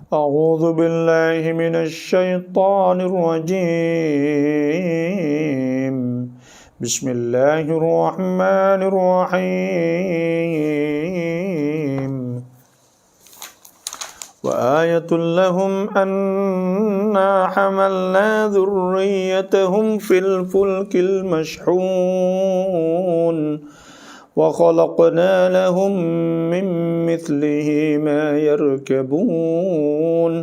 أعوذ بالله من الشيطان الرجيم بسم الله الرحمن الرحيم وآية لهم أنا حملنا ذريتهم في الفلك المشحون وخلقنا لهم من مثله ما يركبون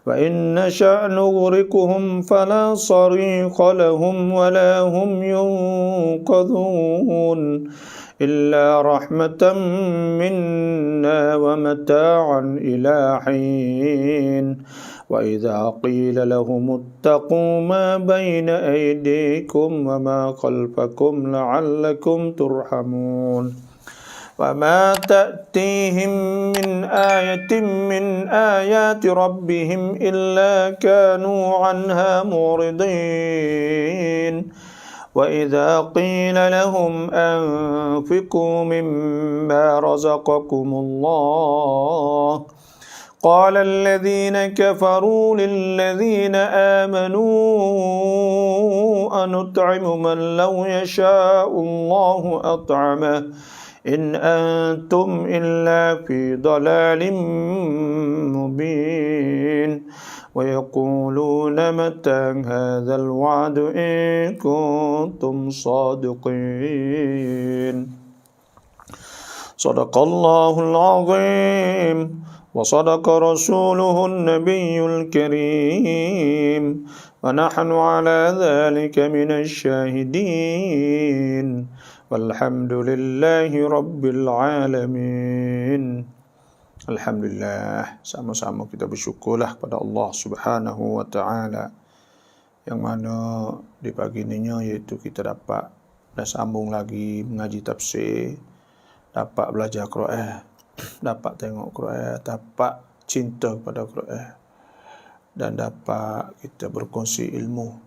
وإن نشأ نغرقهم فلا صريخ لهم ولا هم ينقذون إلا رحمة منا ومتاعا إلى حين وإذا قيل لهم اتقوا ما بين أيديكم وما خلفكم لعلكم ترحمون وما تأتيهم من آية من آيات ربهم إلا كانوا عنها معرضين وإذا قيل لهم أنفقوا مما رزقكم الله قال الذين كفروا للذين آمنوا أنطعم من لو يشاء الله أطعمه إن أنتم إلا في ضلال مبين ويقولون متى هذا الوعد إن كنتم صادقين صدق الله العظيم وصدق رسوله النبي الكريم ونحن على ذلك من الشاهدين والحمد لله رب العالمين. Alhamdulillah, sama-sama kita bersyukurlah kepada Allah Subhanahu wa taala yang mana di pagi ini iaitu kita dapat dah sambung lagi mengaji tafsir, dapat belajar Quran, dapat tengok Quran, dapat cinta kepada Quran dan dapat kita berkongsi ilmu.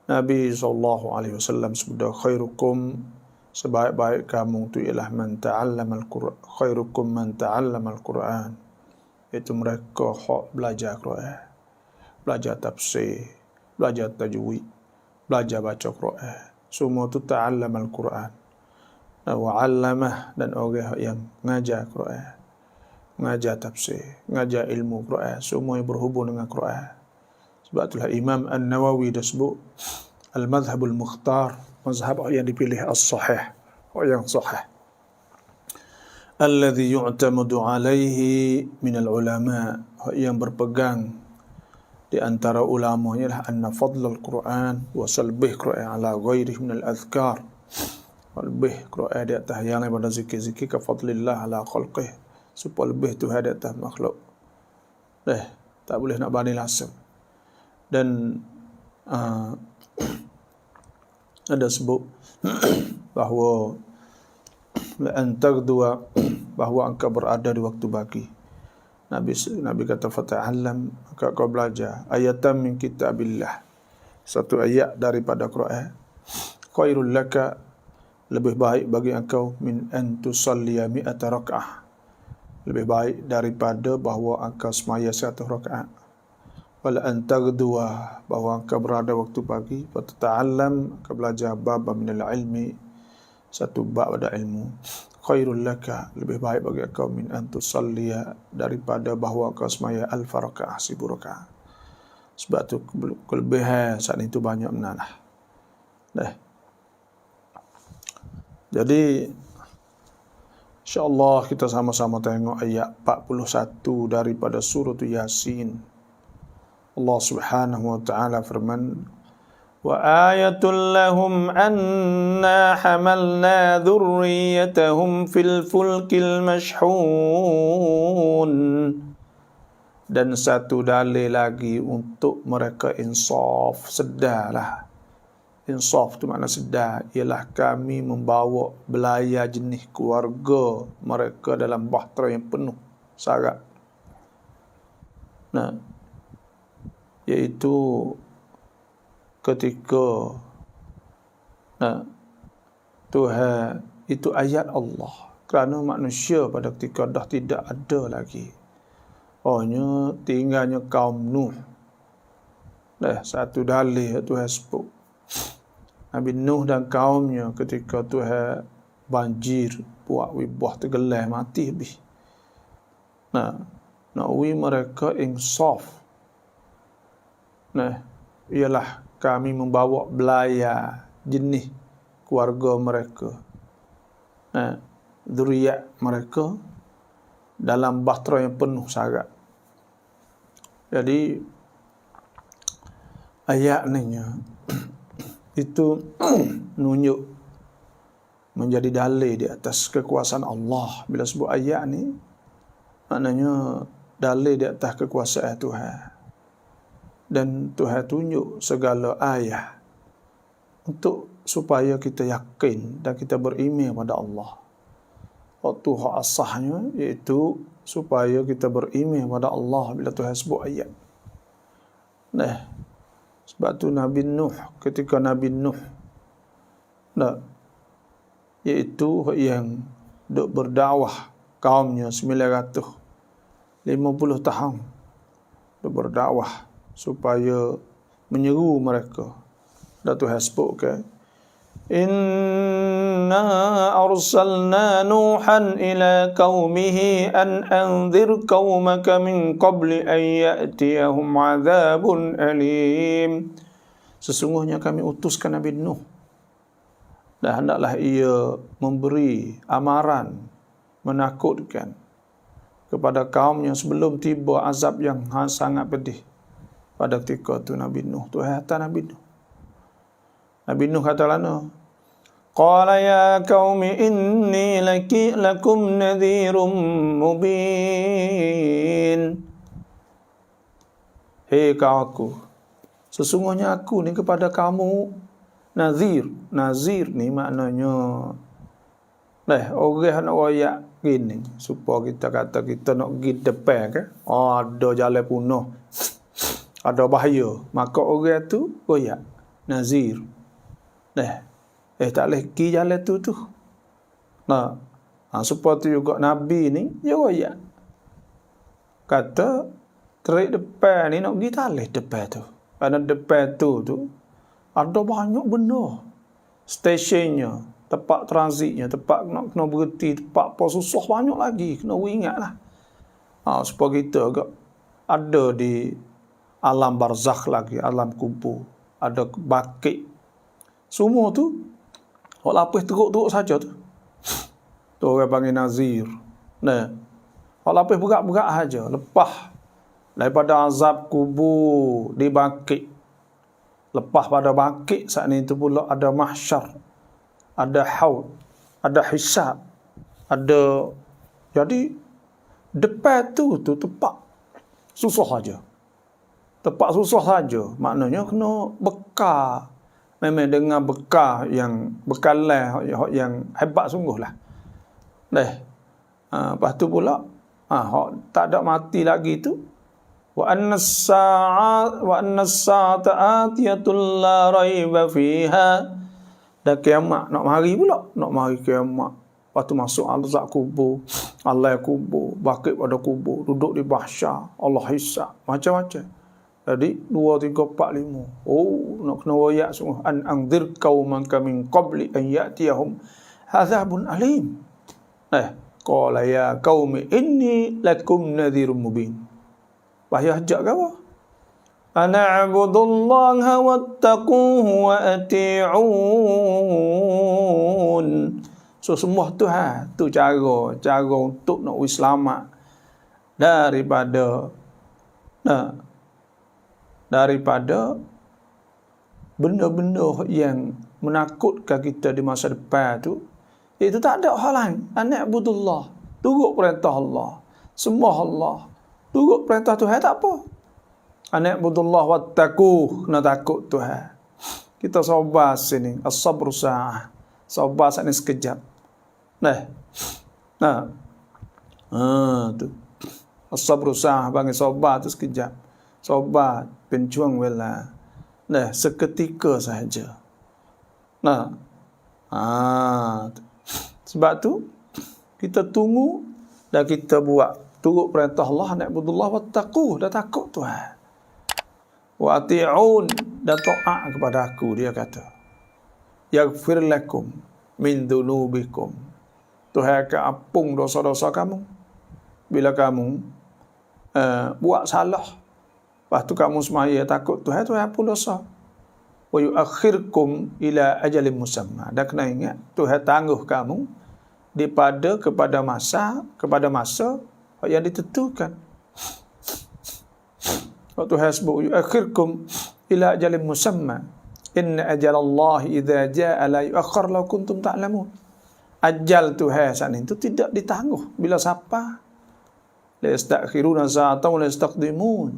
Nabi SAW sebut khairukum, sebaik-baik kamu itu ialah man ta'allama al-Quran, khairukum man ta'allama al-Quran, itu mereka hak belajar Quran, belajar tafsir, belajar tajwid, belajar baca Quran, semua itu ta'allama al-Quran wa 'allamah, dan orang yang mengajar Quran, mengajar tafsir, mengajar ilmu Quran, semua yang berhubung dengan Quran. Sebab itulah Imam An-Nawawi dah sebut al-madhhabul mukhtar, mazhab yang dipilih as-sahih, yang sahih, alladhi yu'tamadu alaihi minal ulama, yang berpegang di antara ulama ialah anna fadlul Quran wa salbih Quran ala ghairihi minal azkar, lebih Quran di atas yang lain pada zikir-zikir ka fadlillah ala khalqih, supaya lebih Tuhan di atas makhluk. Tak boleh nak banding langsung. Dan ada sebut bahawa antagdua, bahawa engkau berada di waktu pagi. Nabi kata fata'allam, engkau belajar ayatan min kitabillah, satu ayat daripada Quran, khairul laka, lebih baik bagi engkau min an tusalliya mi'ata raka'ah, lebih baik daripada bahawa engkau semaya 100 rakaat. Wala antagdua, bahawa engkau berada waktu pagi, fatata'allam, engkau belajar bab minal ilmi, satu bab pada ilmu, khairul laka, lebih baik bagi engkau min an tusalliya, daripada bahawa engkau semaya 1000 rakaat, 1000 rakaat. Sebab tu kelebihan saat itu banyak menalah. Jadi insya-Allah kita sama-sama tengok ayat 41 daripada surah Yasin. Allah Subhanahu wa taala firman, wa ayatul lahum anna hamalna dhurriyyatahum fil fulkil mashhun, dan satu dalil lagi untuk mereka insaf, sedarlah. Insaf tu makna sedar, ialah kami membawa belayar jenis keluarga mereka dalam bahtera yang penuh syarat. Iaitu ketika Tuhan itu ayat Allah, kerana manusia pada ketika dah tidak ada lagi ohnya tinggalnya kaum Nuh. Satu dalih Tuhan sebut. Nabi Nuh dan kaumnya ketika Tuhan banjir, buat wibah tergelar mati habis. Nak mereka insaf. Ialah kami membawa belayar jenis keluarga mereka, zuriat mereka dalam bahtera yang penuh syarat. Jadi ayat ni itu nunjuk menjadi dalil di atas kekuasaan Allah. Bila sebut ayat ni, maknanya dalil di atas kekuasaan Tuhan. Dan Tuhan tunjuk segala ayat untuk supaya kita yakin dan kita beriman pada Allah. Waktu hak asahnya iaitu supaya kita beriman pada Allah bila Tuhan sebut ayat. Sebab tu Nabi Nuh, ketika Nabi Nuh iaitu yang duk berdakwah kaumnya 950 tahun duk berdakwah supaya menyeru mereka. Dan Tuhan sebutkan, Inna arsalna Nuhan ila qaumihi an anzir qaumaka min qabli an ya'tiyahum azabun alim. Sesungguhnya kami utuskan Nabi Nuh, dan hendaklah ia memberi amaran, menakutkan kepada kaumnya sebelum tiba azab yang sangat pedih. Pada ketika itu Nabi Nuh, Tuhan hantar Nabi Nuh. Nabi Nuh kata lana, Qala ya qaumi inni lakum nadhirum mubin. Hei kaumku, sesungguhnya aku ni kepada kamu nazir. Nazir ni maknanya orang nak royak gini supaya kita kata kita nak pergi depan ke, ada jalan punah, ada bahaya, maka orang tu royak nazir. Tak boleh pergi jalan tu. Seperti juga Nabi ni, dia royak. Kata, terik depan ni nak pergi tak boleh depan tu. Kerana depan tu ada banyak benda. Stasiunnya, tempat transitnya, tempat nak kena berhenti, tempat apa susah banyak lagi. Kena ingat lah. Supaya kita agak ada di alam barzakh lagi, alam kubur. Ada bakit. Semua tu, orang lapis teruk-teruk saja tu. Tu orang panggil nazir. Orang lapis berat-berat saja. Lepas daripada azab kubur di bakit. Lepas pada bakit saat ni tu pula ada mahsyar. Ada haud. Ada hisab. Ada. Jadi, depan tu tempat susah saja. Tempat susah saja. Maknanya kena bekal. Memang dengan bekal yang bekalan yang hebat sungguh lah. Lepas tu pula tak ada mati lagi tu. Wa anna as-sa'ata atiyatul la raiba fiha. Dan kiamat nak mari pula, nak mari kiamat. Lepas tu masuk azab kubur, Allah kubur, bakit pada kubur, duduk di mahsyar, Allah hisab, macam-macam. Jadi 2, 3, 4, 5. Nak kena royak semua. An anzir qaumaka min qabli an ya'tiyahum azabun alim. Qala ya qaumi inni lakum nadhirum mubin. Bahaya ajak ke apa? Ana a'budullaha wattaquhu wa ati'un. So semua Tuhan tu cara untuk nak selamat daripada benda-benda yang menakutkan kita di masa depan tu. Itu tak ada hal lain. An'budullah, turut perintah Allah, sembah Allah, turut perintah Tuhan, tak apa. An'budullah wattaqu, kena takut Tuhan. Kita sabar sini, as-sabru sa'ah, sabar saat ni sekejap. Tu as-sabru sa'ah, bagi sabar tu sekejap. Sabar pencuang wala. Seketika sahaja. Sebab tu kita tunggu dan kita buat turut perintah Allah, na'budullah wattaqu, dah takut Tuhan. Wa ati'un, dan taat kepada aku, dia kata. Yaghfir lakum min dhunubikum. Tuhan akan ampun dosa-dosa kamu. Bila kamu buat salah, lepas tu kamu semaya takut Tuhan, Tuhan ampun dosa. Wa yuakhirkum ila ajalin musamma. Dan kena ingat, Tuhan tangguh kamu kepada masa yang ditentukan. Waktu hasbu yuakhirkum ila ajalin musamma. Inna ajalallahi idza jaa la yuakhkhar law kuntum ta'lamun. Ajal Tuhan saat itu tidak ditangguh bila siapa. La yastakhiruna sa'atan wa la yastaqdimun.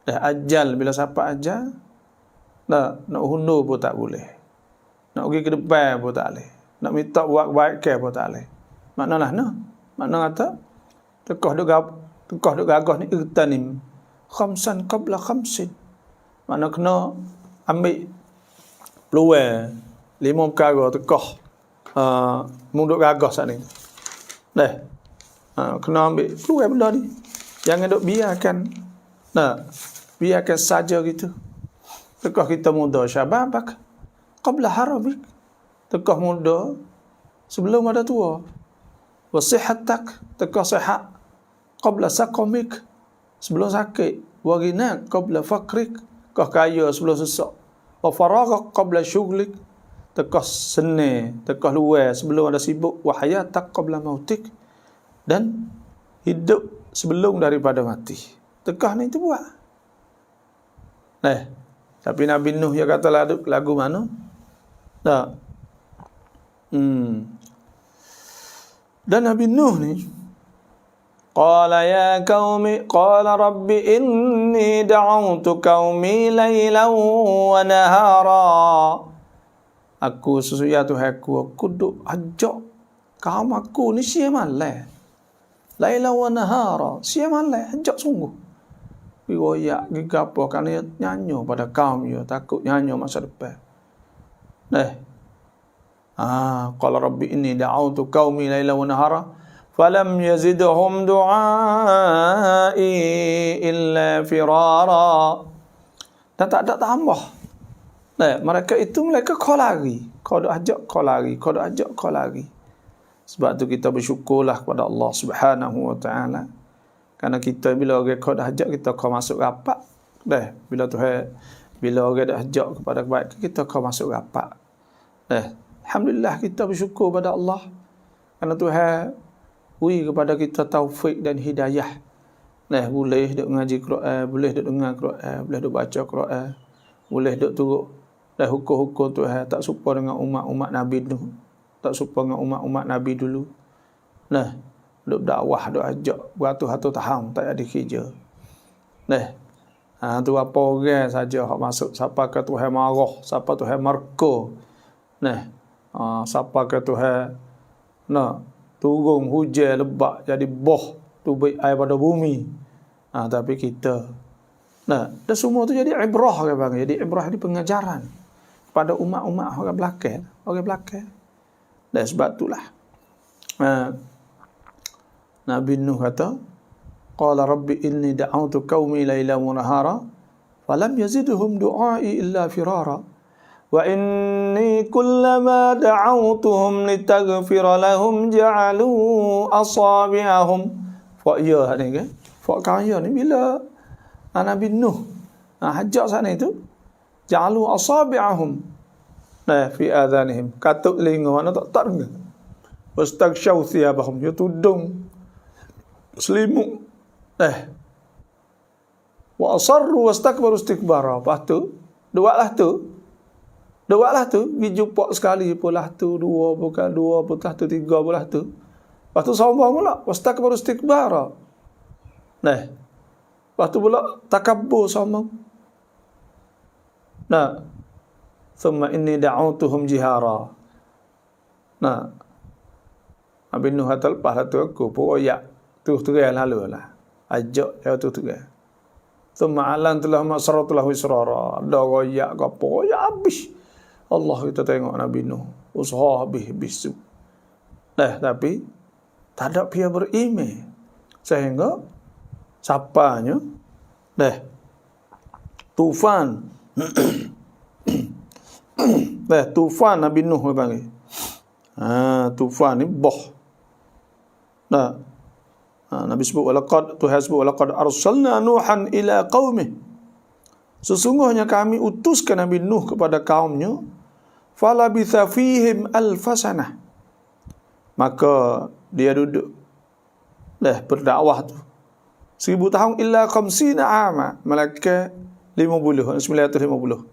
Dah ajal bila siapa ajal, nak hundur pun tak boleh. Nak pergi ke depan pun tak boleh. Nak minta buat baik ke pun tak boleh. Maknalah makna kata tekah duk gagah ni irtanim khamsan qabla khamsin. Makna kena ambil peluang 5 perkara tekah munduk gagah saat ni. Kena ambil peluang benda ni. Jangan duk biarkan saja gitu. Tekah kita muda syababak qabla haramik. Tekah muda sebelum ada tua. Wasihatak, tekah sihat qabla saqamik, sebelum sakit. Wa ghinak qabla faqrik, kau kaya sebelum susah. Wa faragak qabla syughlik, tekah seni, tekah luar sebelum ada sibuk. Wa hayatak qabla mautik, dan hidup sebelum daripada mati. Tekah ni tu buat. Tapi Nabi Nuh dia kata lagu mana? Tak. Dan Nabi Nuh ni qala rabbi inni da'awtu qaumi laylan wa nahara. Aku sesungguhnya Tuhanku, aku duk ajak kaum aku ni siang malam. Laylan wa nahara, siang malam ajak sungguh. Riwayat gapo kan nyanyo pada kaum dia, takut nyanyo masa depan. Qala rabbi inni da'awtu qaumi laylan wa nahara falam yazidhum du'ai illa firara. Dan tak ada tambah. Mereka kau lari. Kau dak ajak kau lari. Sebab tu kita bersyukurlah kepada Allah Subhanahu wa taala. Karena kita bila orang kau dah ajak kita kau masuk rapat. Bila orang dah ajak kepada kebaikan kita kau masuk rapat. Alhamdulillah kita bersyukur pada Allah. Kerana Tuhan beri kepada kita taufik dan hidayah. Boleh duk ngaji Quran, boleh duk dengar Quran, boleh duk baca Quran, boleh duk turut hukum-hukum Tuhan, tak serupa dengan umat-umat Nabi Nuh, tak serupa dengan umat-umat Nabi dulu. Duk dakwah, duk ajak beratus-ratus tahun tak ada kerja. Tu apa orang saja hak masuk, siapa ke Tuhan marah, siapa Tuhan murka. Siapa ke Tuhan turun hujan lebat jadi boh tubik air pada bumi. Tapi kita dan semua tu jadi ibrah ke bang. Jadi ibrah ni pengajaran pada umat-umat orang belakang. Dan sebab itulah Nabi Nuh kata qala rabbi inni da'awtu qaumi laylan wa nahara falam yazidhum du'ai illa firara. Wa inni kullama da'awtuhum litaghfira lahum ja'alu asabi'ahum. Fa'ya ni kan? Fa'kaya ni bila Nabi Nuh hajak sana itu ja'alu asabi'ahum fi adhanihim, katuk telinga mana tak dengar. Wastaghshaw thiyabahum, dia tudung selimut. Wa asarru wastakbaru istikbara. Lepas tu Dewaklah tu, pergi jumpa sekali pula tu, dua pula tu, tiga pula tu. Lepas tu sombong pula, wastakbaru istikbara. Lepas tu pula takabbur sombong. Thumma inni da'awtuhum jihara. Nabi Nuh kata lepas tu aku pokok tu terang lalu lah. Ajak dia tu terang. Thumma alantulah masaratulah wisrara. Ada royak ke apa, royak habis. Allah kita tengok Nabi Nuh usaha habis. Tapi tak ada pihak beriman. Sehingga siapanya tufan tufan Nabi Nuh panggil. Tufan ni boh. Nabi sebut Tuhan sebut walaqad arsalna Nuhan ila qaumih. Sesungguhnya kami utuskan Nabi Nuh kepada kaumnya, falabitha fihim alfasanah. Maka dia duduk berdakwah tu 1000 tahun illa 50 ama, malaka 950.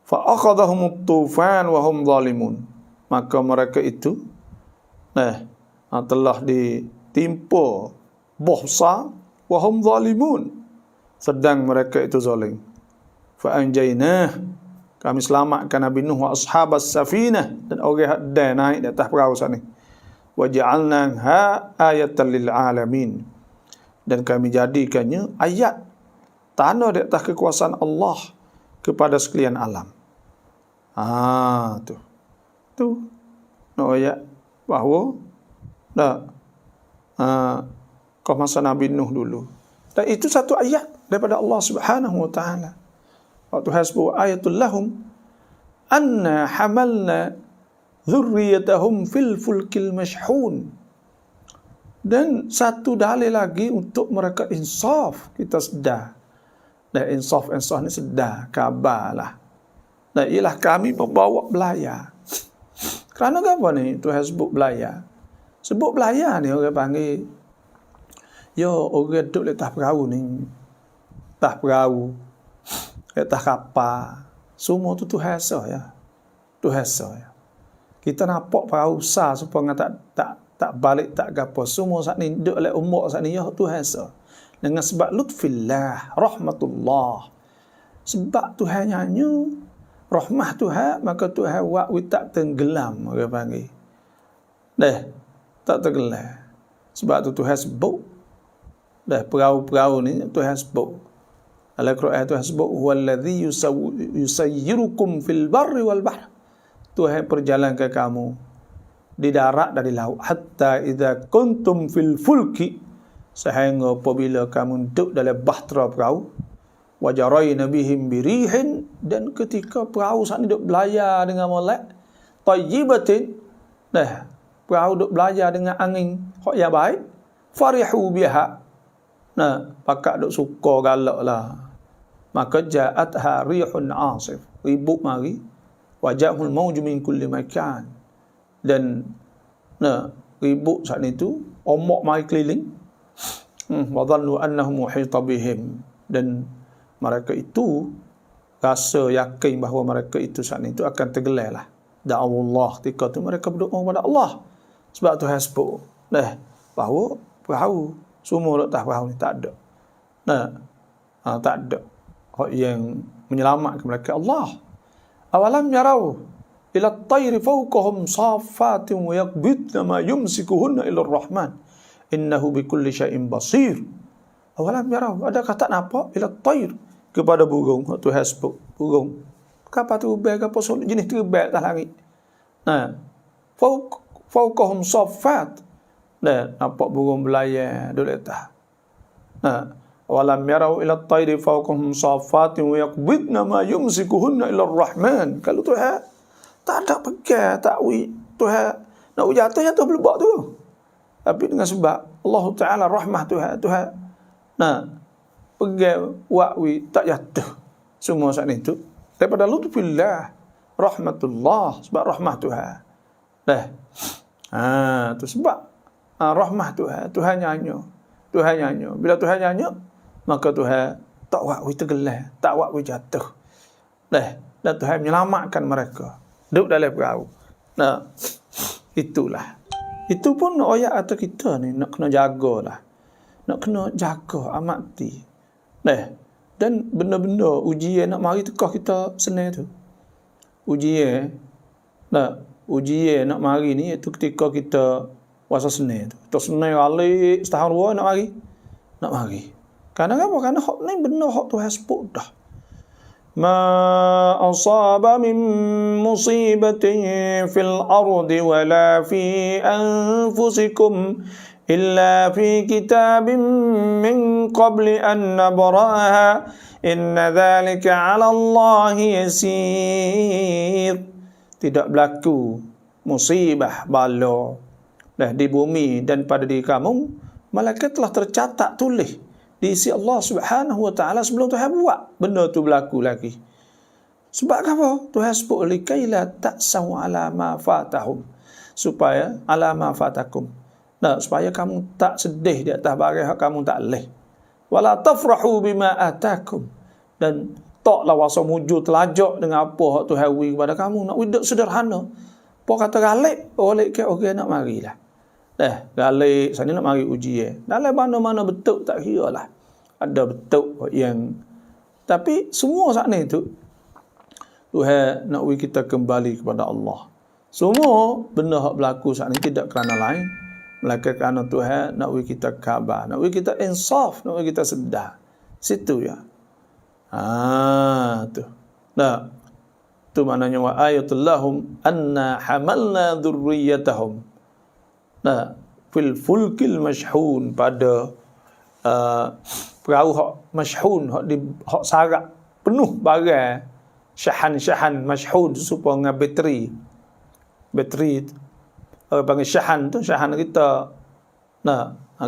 Fa akhadhahum tufan wa hum zalimun. Maka mereka itu telah ditimpa bohsa wa hum zalimun, sedang mereka itu zalim. Fa anjaynah, kami selamatkan Nabi Nuh wa ashabas safinah, dan orang yang naik di atas perahu sana. Wa ja'alnaha ayatan lil alamin, dan kami jadikannya ayat tanda di atas kekuasaan Allah kepada sekalian alam. Tu ayat bahawa kau masa Nabi Nuh dulu. Dan itu satu ayat daripada Allah Subhanahu wa taala. Waktu hasbu ayatul lahum anna hamalna dzurriyyatahum fil fulkil mashhun. Dan satu dalil lagi untuk mereka insaf, kita sedar. Dan insaf ni sedar, kabarlah. Dan ialah kami membawa belayar. Kerana apa ni Tuhan sebut belayar? Sebut belayar ni orang panggil, orang duduk di atas perahu ni, atas perahu, atas kapal, semua tu Tuhan ya. Tuhan ya. Kita nampak perahu besar supaya tak balik tak gapo, semua saat ni duduk oleh umur saat ni Tuhan dengan sebab lutfillah, rahmatullah. Sebab Tuhan nyanyi rahmah Tuhan, maka Tuhan buat tak tenggelam, orang panggil. Tak tenggelam. Sebab tu Tuhan sebut perahu-perahu ni Tuhan sebut. Dalam Quran Tuhan sebut huwallazi yusayyirukum fil barri wal bahr. Tuhan perjalankan kamu di darat dan di laut, hatta idza kuntum fil fulki, sehingga apabila kamu duduk dalam bahtera perahu, wajarayna bihim birihin, dan ketika perahu saat ni duduk belayar dengan molek tayyibatin, perahu duduk belayar dengan angin yang baik, farihu biha, pakak duduk suka galak lah, maka ja'atha rihun asif, ribut mari, wajahul mawju min kulli makan, dan ribut saat itu ombak mari keliling, wa dhannu annahum muhita bihim, dan mereka itu rasa yakin bahawa mereka itu saat itu akan tenggelam lah. Da'awullah, ketika itu mereka berdoa kepada Allah. Sebab Tuhan sebut bahawa perahu, semua letak perahu ni tak ada. Tak ada yang menyelamatkan mereka, Allah. Awalam yarau ila at-tayri fawqahum saffatin wa yaqbidna ma yumsikuhunna ila ar-rahman innahu bikulli syai'in basir. Awalam yarau, adakah tak nampak ila at-tayr, kepada burung. Tuhan sebut burung. Kapal terbang, kapal jenis terbang atas langit. Fawqahum saffat. Nampak burung belayar duduk atas. Walam yarau ila at-tayri fawqahum saffatin wa yaqbidna ma yumsikuhunna ila ar-rahman. Kalau Tuhan tak ada pegang, tak Tuhan nak jatuh belebak tu. Tapi dengan sebab Allah Taala rahmah Tuhan pegang wakwi tak jatuh semua saat itu daripada lutfillah, rahmatullah, sebab rahmah Tuhan. Tu sebab rahmah Tuhan nyanyi. Bila Tuhan nyanyi, maka Tuhan tak wakwi tenggelam, tak wakwi jatuh. Dan Tuhan menyelamatkan mereka duduk dalam perahu. Itulah. Itu pun ayat atas kita ni nak kena jagalah. Nak kena jaga amati. Dan benda-benda ujian nak mari tekah kita senang tu. Ujian nak mari ni iaitu ketika kita puasa senang tu. Kita senang alik setahun dua nak mari. Kerana apa? Kerana hak ni benda hak Tuhan sebut dah. Ma asaba min musibatin fil ardi wala fi anfusikum illa fi kitabim min qabli an nabraha inna dhalika 'ala Allahi yasir. Tidak berlaku musibah bala di bumi dan pada diri kamu, malaikat telah tercatat tulis di sisi Allah Subhanahu wa taala sebelum Tuhan buat benda tu berlaku lagi. Sebab apa? Tuhan sebut likaila ta'sau ala ma fatahum, supaya ala ma fatakum. Supaya kamu tak sedih di atas barang yang kamu tak leh. Wala tafrahu bima atakum, dan taklah wasa mujur telajak dengan apa hak Tuhan beri kepada kamu. Nak hidup sederhana. Apa kata galik, oleh ke orang nak marilah. Galik sana nak mari ujian. Dalam mana-mana betul tak kira lah. Ada betul yang, tapi semua saat ni tu Tuhan nak beri kita kembali kepada Allah. Semua benda yang berlaku saat ni tidak kerana lain, melainkan kerana Tuhan nak beri kita khabar, nak beri kita insaf, nak beri kita sedar. Situ ya. Tu. Tu maknanya wa ayatul lahum anna hamalna dzurriyyatahum. Fil fulkil mashhun, pada perahu hak mashhun, hak sarak penuh barang, syahan mashhun, supaya dengan bateri panggil syahan tu, syahan kita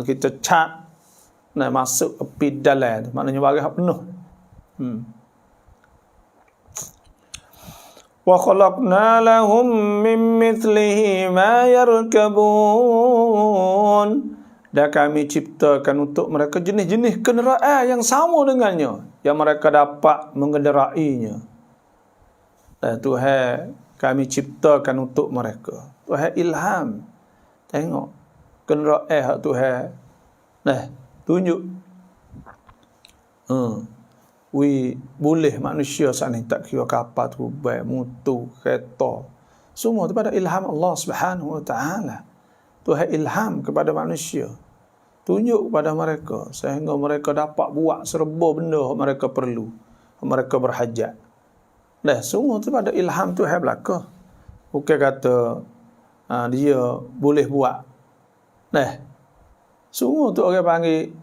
kita cat masuk api dalam tu, maknanya barang hak penuh. Wa khalaqna lahum min mithlihi ma yarkabun, dan kami ciptakan untuk mereka jenis-jenis kenderaan yang sama dengannya, yang mereka dapat mengenderainya. Dan Tuhan kami ciptakan untuk mereka. Tuhan ilham. Tengok kenderaan hak Tuhan tunjuk. Boleh manusia saat ni tak kira kapal, terbang, motor, kereta, semua daripada ilham Allah Subhanahu wa taala. Tuhan ilham kepada manusia, tunjuk kepada mereka sehingga mereka dapat buat serba benda yang mereka perlu, yang mereka berhajat. Semua daripada ilham Tuhan belaka. Bukan kata dia boleh buat. Semua tu orang panggil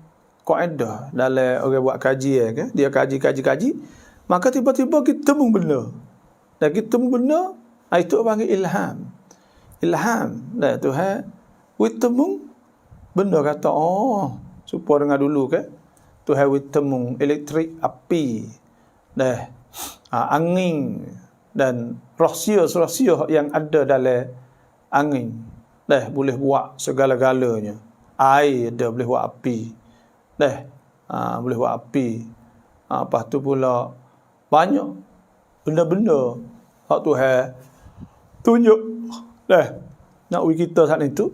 kaedah dalam orang buat kajian kan, dia kaji, maka tiba-tiba kita temu benda. Dan kita temu benda, itu panggil ilham. Tuhan kita temu benda, kata supaya dengar dulu kan. Tuhan kita temu elektrik, api, angin dan rahsia yang ada dalam angin. Boleh buat segala-galanya. Air dia boleh buat api. Boleh buat api. Lepas tu pula banyak benda-benda hak Tuhan tunjuk nak bagi kita saat itu.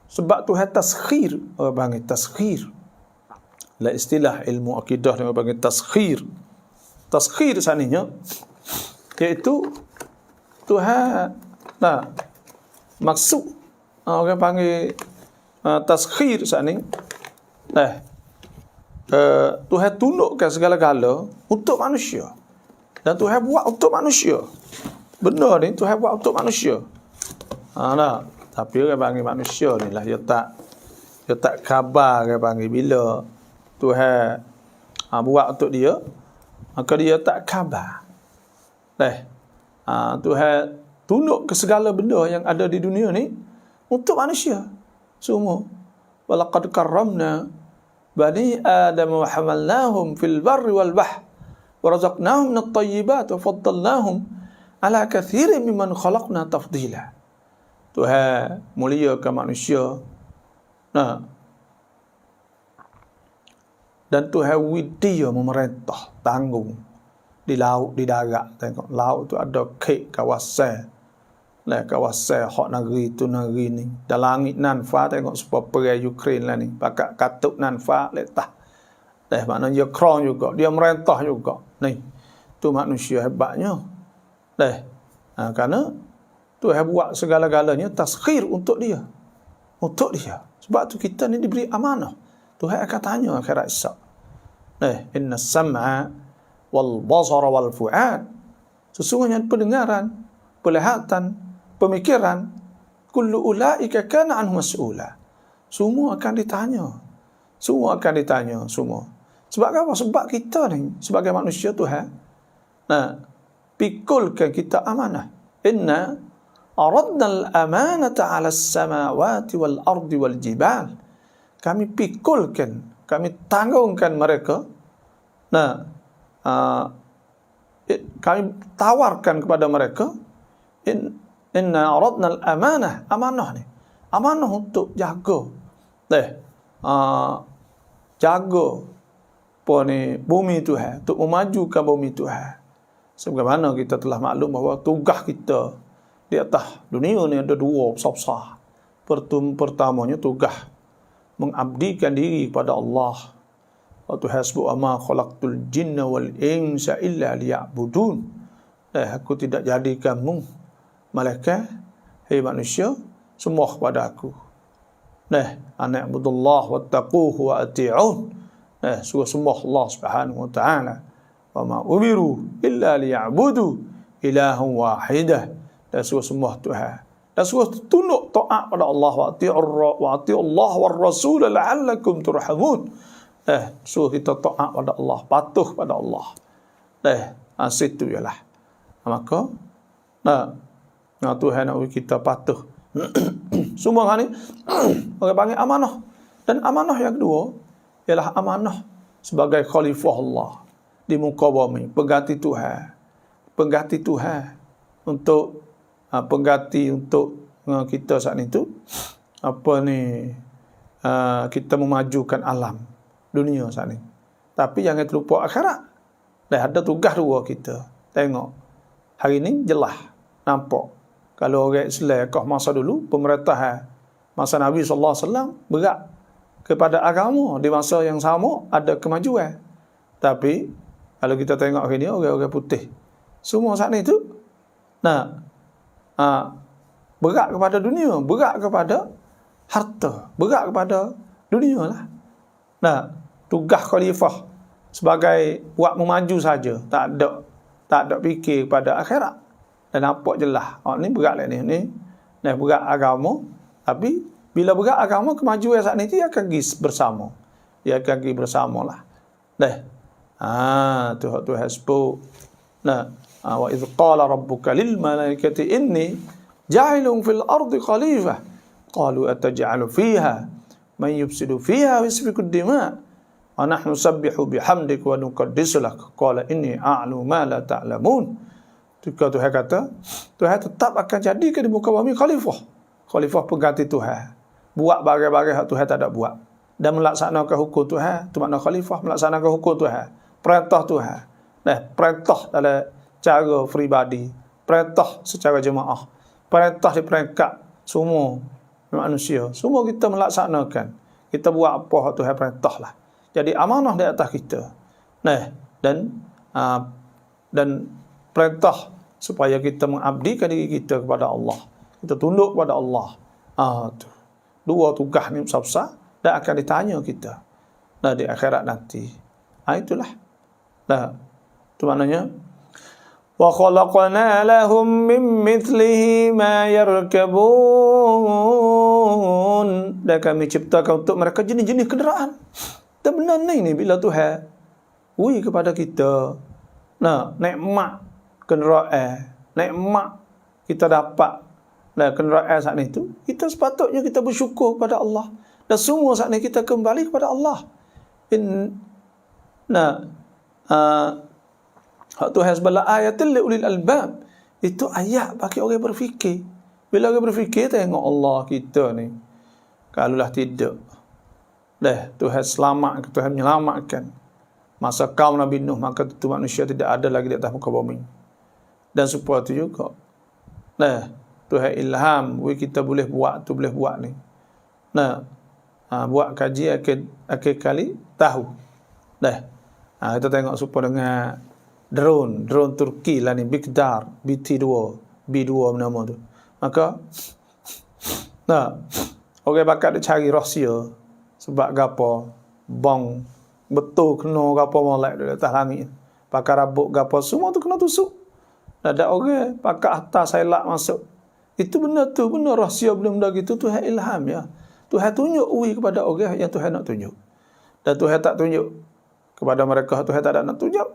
Sebab Tuhan taskhir, orang panggil taskhir. Istilah ilmu akidah dia panggil taskhir. Taskhir saninya iaitu Tuhan maksud, orang panggil taskhir saat ni. Tuhan tundukkan segala-gala untuk manusia. Dan Tuhan buat untuk manusia. Benda ni Tuhan buat untuk manusia. Tapi orang panggil manusia ni lah, dia tak khabar, orang panggil bila Tuhan buat untuk dia, maka dia tak khabar. Tuhan tunduk ke segala benda yang ada di dunia ni untuk manusia semua. Walaqad karramna bani Adam wa hamalnahum fil barri wal bahr wa razaqnahum minat thayyibat wa faddalnahum ala katsirin mimman khalaqna tafdila. Tuhan muliakan manusia. Dan Tuhan dia memerintah, tanggung di laut, di darat. Tengok laut tu ada kawasan. Kawasan hak negeri tu negeri ni. Dan langit nanfa, tengok sebab perang Ukraine lah ni. Pakat katuk nanfa letak. Maknanya dia crown juga, dia merintah juga. Ni, tu manusia hebatnya. Kerana Tuhan buat segala-galanya taskhir untuk dia. Untuk dia. Sebab tu kita ni diberi amanah. Tuhan akan tanya akhirat esok. Inna sam'a wal basara wal fu'ad. Sesungguhnya pendengaran, penglihatan, pemikiran, kullu ulaika kana anhu mas'ula. Semua akan ditanya. Semua akan ditanya, semua. Sebab apa? Sebab kita ni sebagai manusia Tuhan, pikulkan kita amanah. Inna aradna al-amanata 'ala as-samawati wal ardi wal jibal. Kami pikulkan, kami tanggungkan mereka. Kami tawarkan kepada mereka, inna aradna al-amanah, amanah ni. Amanah untuk jaga. Jaga bumi Tuhan, untuk memajukan bumi Tuhan. Sebagaimana kita telah maklum bahawa tugas kita di atas dunia ni ada dua besar-besar. Pertamanya tugas mengabdikan diri kepada Allah. Tuhan sebut, ama khalaqtul jinna wal insa illa liya'budun. Aku tidak jadikanmu malaikat, hai manusia, semua kepada aku. Ana'budullah wattaquhu wa ati'un. Suruh sembah Allah Subhanahu wa ta'ala. Wa ma umiru illa liya'budu ilahan wahidah. Dan suruh sembah Tuhan. Dan suruh tunduk taat pada Allah, wa ati'ullah war rasul la'allakum turhamun. Suruh kita taat pada Allah, patuh pada Allah. Situ ialah. Maka Tuhan nak kita patuh. Semua hal ni orang panggil amanah. Dan amanah yang kedua ialah amanah sebagai khalifah Allah di muka bumi, pengganti Tuhan. Pengganti Tuhan untuk pengganti untuk kita saat itu kita memajukan alam dunia saat ini. Tapi jangan terlupa akhirat. Dah ada tugas dua kita. Tengok. Hari ini jelas nampak. Kalau orang Islam masa dulu, pemerintahan masa Nabi sallallahu alaihi wasallam berat kepada agama, di masa yang sama ada kemajuan. Tapi kalau kita tengok hari ni orang-orang putih semua saat itu berat kepada dunia, berat kepada harta, berat kepada dunia lah. Tugas khalifah sebagai buat memaju saja, tak ada fikir pada akhirat. Dan nampak jelas ni berat lah ni berat agama. Tapi bila berat agama, kemajuan saat ni dia akan pergi bersama. Dia akan pergi bersama lah. Tuhan sebut. Wa idh qala rabbuka lil malaikati inni ja'ilun fil ardi khalifah. Qalu ataj'alu fiha man yufsidu fiha wa yasfiku ad-dima' wa nahnu nusabbihu bihamdika wa nuqaddisu lak. Qala inni a'lamu ma la ta'lamun. Tuhan kata, Tuhan tetap akan jadikan di muka bumi khalifah. Khalifah pengganti Tuhan. Buat bagai-bagai hak Tuhan tak ada buat. Dan melaksanakan hukum Tuhan. Itu makna khalifah, melaksanakan hukum Tuhan. Perintah Tuhan. Perintah dalam cara peribadi. Perintah secara jemaah. Perintah di peringkat semua manusia. Semua kita melaksanakan. Kita buat apa hak Tuhan perintah lah. Jadi amanah di atas kita. Dan perintah supaya kita mengabdikan diri kita kepada Allah. Kita tunduk kepada Allah. Dua tugas ni besar-besar dan akan ditanya kita di akhirat nanti. Itulah. Itu maknanya wa khalaqna lahum min mithlihi ma yarkabun. Dan kami ciptakan untuk mereka jenis-jenis kenderaan. Dan benar ni bila Tuhan kepada kita nikmat kenderaan, nikmat kita dapat kenderaan saat ni tu, kita sepatutnya kita bersyukur kepada Allah. Dan semua saat ni kita kembali kepada Allah. Tuhan sebelah ayatul liulil albab. Itu ayat bagi orang berfikir. Bila orang berfikir, tengok Allah kita ni. Kalaulah tidak, Tuhan selamat, Tuhan menyelamatkan masa kaum Nabi Nuh, maka itu manusia tidak ada lagi di atas muka bumi. Dan supaya itu juga Tuhan ilham, kita boleh buat tu, boleh buat ni. Buat kaji akhir kali tahu. Kita tengok supaya dengan drone Turki lah ni, Bigdar B2 nama tu. Maka orang bakal dia cari rahsia sebab gapo bong betul kena gapo molek di atas langit. Pakai rabuk gapo semua tu kena tusuk. Ada orang pakai atas selak masuk. Itu benda tu, benda rahsia benda gitu tu ilham ya. Tuhan tunjuk ui kepada orang yang Tuhan nak tunjuk. Dan Tuhan tak tunjuk kepada mereka, Tuhan tak ada nak tunjuk.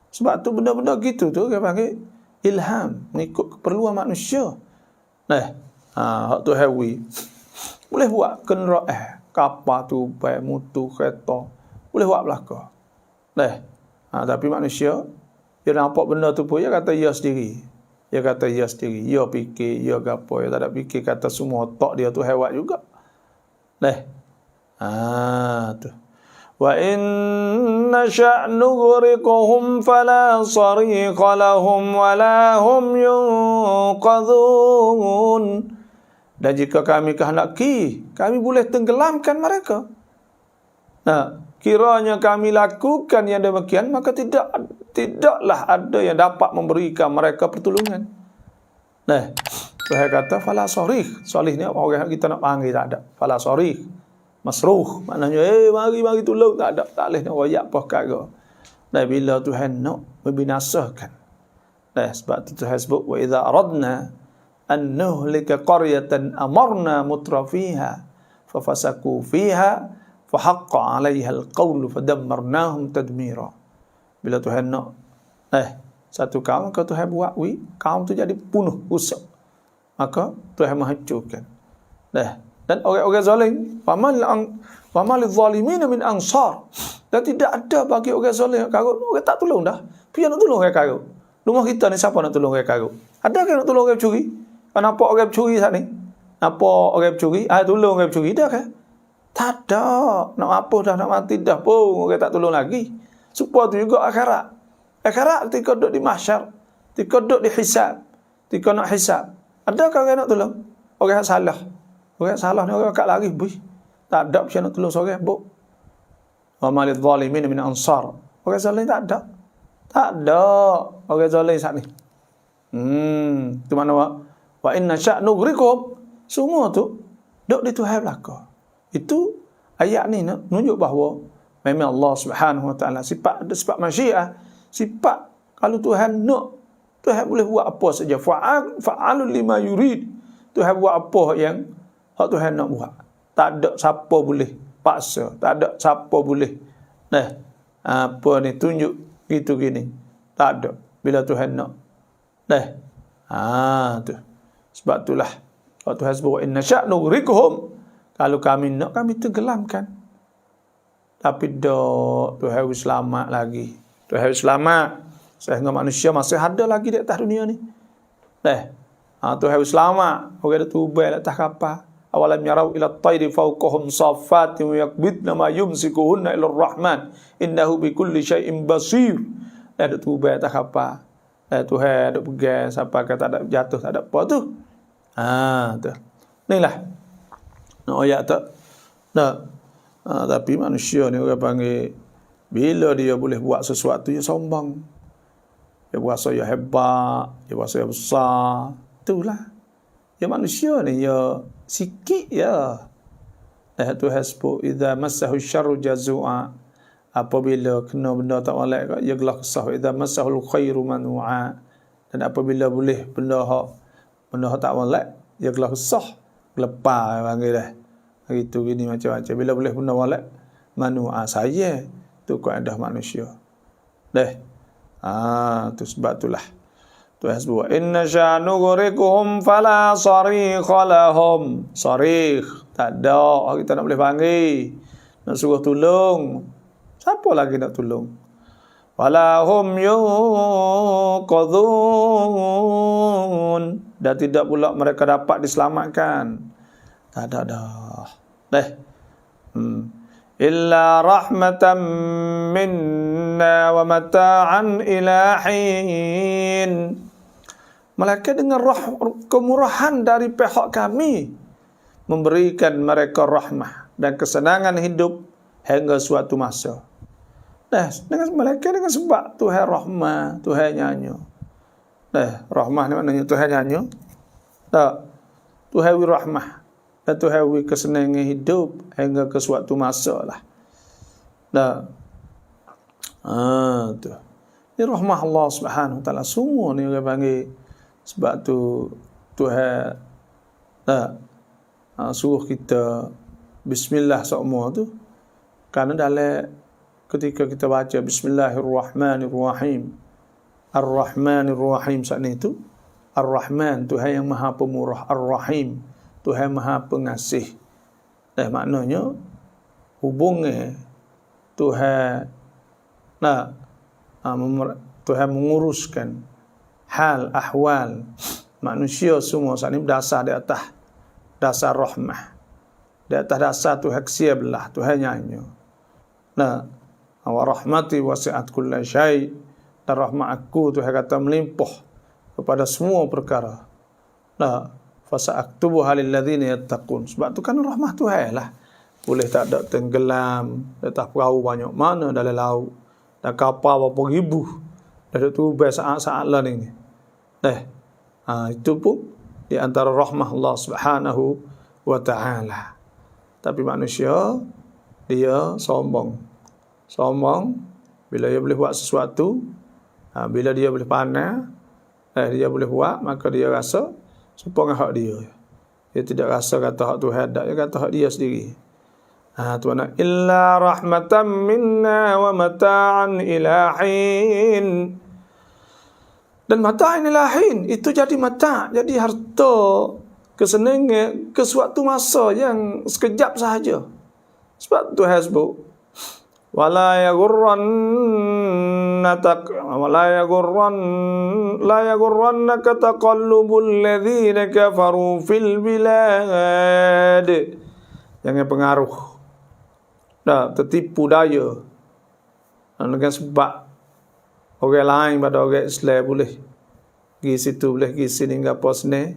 Sebab tu benda-benda gitu tu dia panggil ilham, mengikut keperluan manusia. Nah, hak Tuhan ui boleh buat kenderaan, kapal tu, mutu, kereta, boleh buat belaka. Nah, tapi manusia dia nampak benda tu pun dia kata ya sendiri. Dia kata ya sendiri, ya fikir, ya gapo, dia tak ada fikir kata semua otak dia tu hewan juga. Tu. Wa inna sya' nughriquhum fala sarikha lahum wa la hum yunqadhun. Dan jika kami kehendaki, kami boleh tenggelamkan mereka. Kiranya kami lakukan yang demikian, maka tidaklah ada yang dapat memberikan mereka pertolongan. Tuhan kata fala sarikh. Salih ni orang kita nak panggil tak ada. Fala sarikh. Masruh, maknanya mari tolong, tak ada, tak boleh nak royak apa perkara. Dan bila Tuhan nak membinasakan, sebab tu Tuhan sebut wa idza aradna an nuhlika qaryatan amarna mutrafiha fafasaku fiha fahaqqa 'alaiha alqawlu fadammarnahum tadmira. Bila Tuhan nak satu kaum, maka Tuhan buat kaum tu jadi punuh rusak, maka Tuhan menghancurkan. Dan orang-orang zalim, famal zalimin min ansar. Dan tidak ada bagi orang zalim karut, orang tak tolong dah. Pian nak tolong orang karut. Rumah kita ni siapa nak tolong orang karut? Ada ke nak tolong orang pencuri? Nampak orang pencuri saat ni? Nampak orang pencuri, tolong orang pencuri dah kan? Tak ada. Nak apa dah, nak mati dah pun orang tak tolong lagi. Supaya tu juga akhirat. Akhirat ketika duduk di mahsyar, ketika duduk di hisab, ketika nak hisab, adakah orang nak tolong? Orang salah. Orang salah ni orang kat lari, tak ada macam nak tolong seorang, wa malil zalimin min ansar. Orang zalim tak ada. Tak ada orang zalim saat ni. Tu mana wa inna sya' nughriquhum. Semua tu duk di Tuhan belaka. Itu ayat ni nak tunjuk bahawa memang Allah Subhanahu wa taala sifat masyiah, sifat kalau Tuhan nak, Tuhan boleh buat apa saja. Fa'alul lima yurid. Tuhan buat apa yang Tuhan nak buat. Tak ada siapa boleh paksa, tak ada siapa boleh tunjuk gitu gini. Tak ada bila Tuhan nak. Tu. Sebab itulah kalau Tuhan sebut inna sya' nughriquhum, kalau kami nak, kami tenggelamkan. Tapi Tuhan selamat lagi. Tuhan selamat sehingga manusia masih ada lagi di atas dunia ni. Tuhan selamat. Orang ada tubai atas kapal. Awalam yarau ila at-tayri fawqahum saffatin wa yaqbidna ma yumsikuhunna ila ar-rahman innahu bikulli syai'in basir. Ada tubai atas kapal. Tuhan ada pegang sampai kata ada jatuh, tak ada apa tu. Tu. Inilah ayat tak. Tapi manusia ni orang panggil, bila dia boleh buat sesuatu yang sombong, dia berasa dia hebat, dia berasa dia besar, itulah. Ya manusia ni ya sikit ya. Tuhan sebut idza massahu syarru jazua. Apabila kena benda tak molek, dia gelah kesah. Idza massahul khairu manu'a. Dan apabila boleh benda hak tak molek, dia gelah kesah, gelepar panggil dah. Gitu gini macam-macam. Bila boleh benda molek, manu'a saya. Tu kaedah manusia. Tu sebab itulah Tuhan sebut inna sya' nughriquhum fala sarikha lahum. Sarikh tak ada, kita nak boleh panggil, nak suruh tolong, siapa lagi nak tolong? Wala hum yunqadhun, dan tidak pula mereka dapat diselamatkan. Tak ada dah. Illa rahmatan minna wa mata'an ila hin. Melainkan dengan kemurahan dari pihak kami, memberikan mereka rahmah dan kesenangan hidup hingga suatu masa. Dengan malaikat dengan sebab Tuhan rahmah, Tuhan nyanyi. Rahmah ni maknanya Tuhan nyanyi. Tuhan wi rahmah dan Tuhan wi kesenangan hidup hingga ke suatu masa lah. Tu. Ini rahmah Allah Subhanahu wa taala, semua ni orang panggil. Sebab tu Tuhan suruh kita bismillah semua tu. Karena dalam ketika kita baca bismillahirrahmanirrahim, ar-rahmanirrahim saat itu, ar-rahman Tuhan yang maha pemurah, ar-rahim Tuhan maha pengasih. Maknanya hubungnya Tuhan Tuhan menguruskan hal ahwal manusia semua saat ini berdasar di atas dasar rahmah, di atas dasar Tuhan kesia belah, Tuhan nyanyi. Wa rahmati wasi'at kulla syai, dan rahmat aku Tuhan kata melimpah kepada semua perkara. Fasa'aktubuha lilladzina yattaqun. Sebab tu kan rahmat Tuhan lah. Boleh tak ada tenggelam di atas perahu banyak mana dalam laut, dan kapal berapa ribu dari tu saat-saat lah ni. Itu pun di antara rahmah Allah Subhanahu wa ta'ala. Tapi manusia dia sombong bila dia boleh buat sesuatu, bila dia boleh pandai, dia boleh buat, maka dia rasa supaya hak dia. Dia tidak rasa kata hak Tuhan, dia kata hak dia sendiri. Tuhan illa rahmatan minna wa mata'an ilahin. Dan mata'an ilahin itu jadi mata', jadi harta kesenangan ke suatu masa yang sekejap sahaja. Sebab Tuhan sebut la yaghurrannaka taqallubul ladzina kafaru fil bilad. Jangan pengaruh, tertipu daya dengan sebab orang lain pada orang Islam boleh pergi situ, boleh pergi sini, apa sini.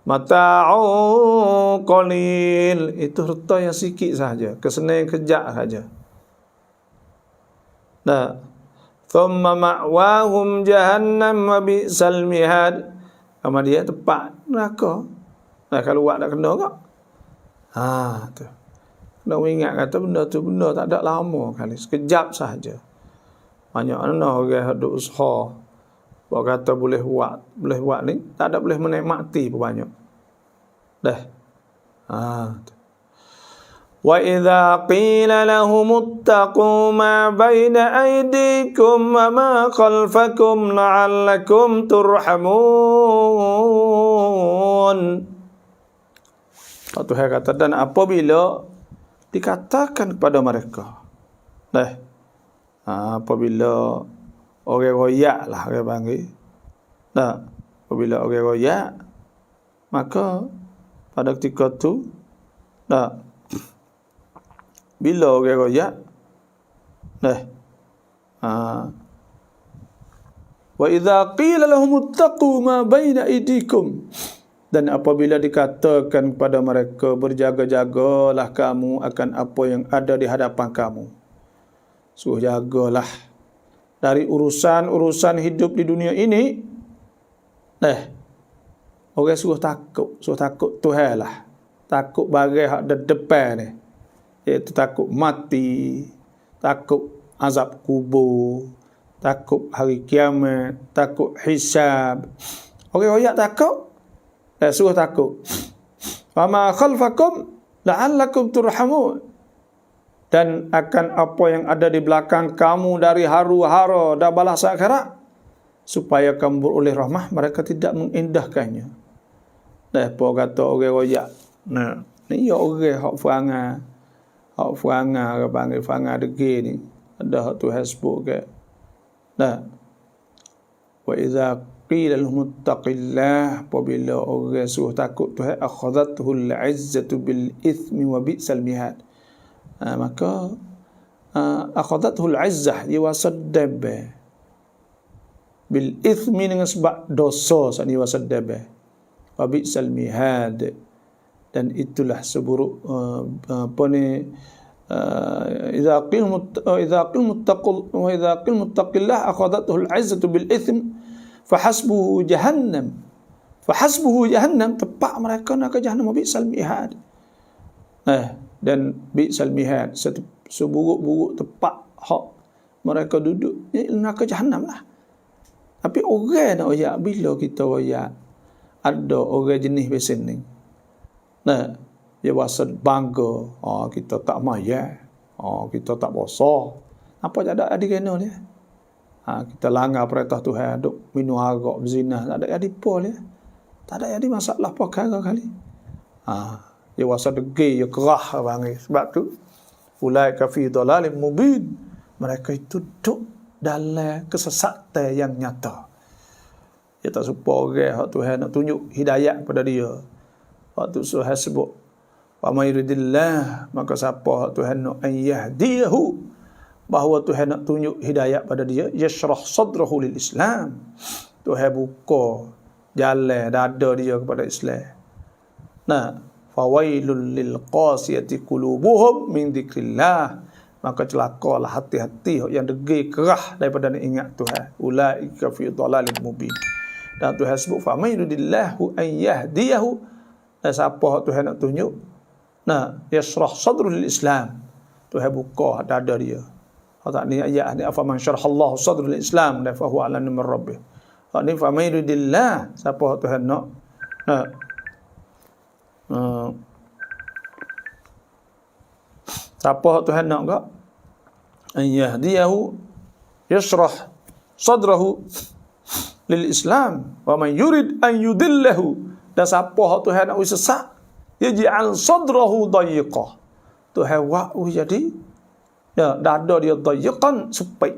Mata'u qalil, itu harta yang sikit sahaja, kesenangan kejap sahaja. Thumma ma'wahum jahannam wa bi'sal mihad. Kemudian tempat neraka. Kalau buat tak kena kak. Tu. Kena ingat kata benda tu benda tak ada lama kali, sekejap sahaja. Banyak orang ada usaha buat kata boleh buat ni, tak ada boleh menikmati pun banyak. Wa idza qila lahum ittaqu ma baina aydikum wa ma khalfakum la'allakum turhamun. Tuhan kata, dan apabila dikatakan kepada mereka, apabila orang royak lah orang panggil, apabila orang royak, maka pada ketika tu, bila orang royak, wa idza qila lahum ittaqu ma baina aydikum, dan apabila dikatakan kepada mereka, berjaga-jagalah kamu akan apa yang ada di hadapan kamu. Suruh jagalah dari urusan-urusan hidup di dunia ini. Orang suruh takut Tuhan lah. Takut bagai hak depan ni, iaitu takut mati, takut azab kubur, takut hari kiamat, takut hisab. Orang royak takut, suruh takut. Fama khalfakum la'allakum turhamun, dan akan apa yang ada di belakang kamu dari haru-hara dan balas akhirat, supaya kamu beroleh rahmah, mereka tidak mengindahkannya. Apa kata orang royak? Ni orang hak perangai ke panggil perangai degi ni, ada hak Tuhan sebut ke. Wa idza qila lahum ittaqillah, apabila orang suruh takut Tuhan, akhadhathul 'izzatu bil ithmi wa bi'sal mihad. Maka akhadhathul 'izzah yawasaddab bil ithmi, dengan sebab dosa sani wasaddab, wa bi'sal mihad, dan itulah seburuk idza qil muttaqillah akhadhathul 'izzatu bil ithm fahasbuhu jahannam, tepat mereka nak ke jahannam, bi'sal mihad. Dan bi'sal mihad, seburuk-buruk tempat hak mereka duduk, nak ke jahannam lah. Tapi orang nak royak, bila kita royak, ada orang jenis besen ni, Nah, dia wasan bangga, kita tak maya, kita tak bosa. Apa jadi adik kena dia? Kita langgar perintah Tuhan, duk minum arak, berzina, tak ada adik apa dia? Tak ada adik masalah perkara kali. Dia wasan degil, dia kerah bang. Sebab tu ulaika fi dhalalim mubin. Mereka itu duduk dalam kesesatan yang nyata. Dia tak suka orang hak Tuhan nak tunjuk hidayah pada dia. Waktu Tuhan sebut wa may yuridillah, maka siapa hak Tuhan nak yahdiyahu, bahawa Tuhan nak tunjuk hidayah pada dia, yashrah sadrahu lil Islam. Tuhan buka jalan dada dia kepada Islam. Nah, fawailul lil qasiyati qulubuhum min dzikrillah, maka celakalah hati-hati yang degil kerah daripada nak ingat Tuhan. Ulaika fi dhalalin mubin. Dan Tuhan sebut fa may yuridillahu an yahdiyahu, dan siapa Tuhan nak tunjuk, nah, yashrah sadrul Islam, Tuhan buka dada dia. Tak ni ayat ni, afa man syarahallahu sadrul Islam dan fa huwa ala nur rabbih. Tak ni fa may yuridillah, siapa Tuhan nak, siapa Tuhan nak gak an yahdiyahu yashrah sadrahu lil Islam, wa man yurid an yudillahu, dan siapa hak Tuhan nak sesat, yaj'al sadrahu dayiqah, Tuhan buat jadi dada dia dayiqan, sempit.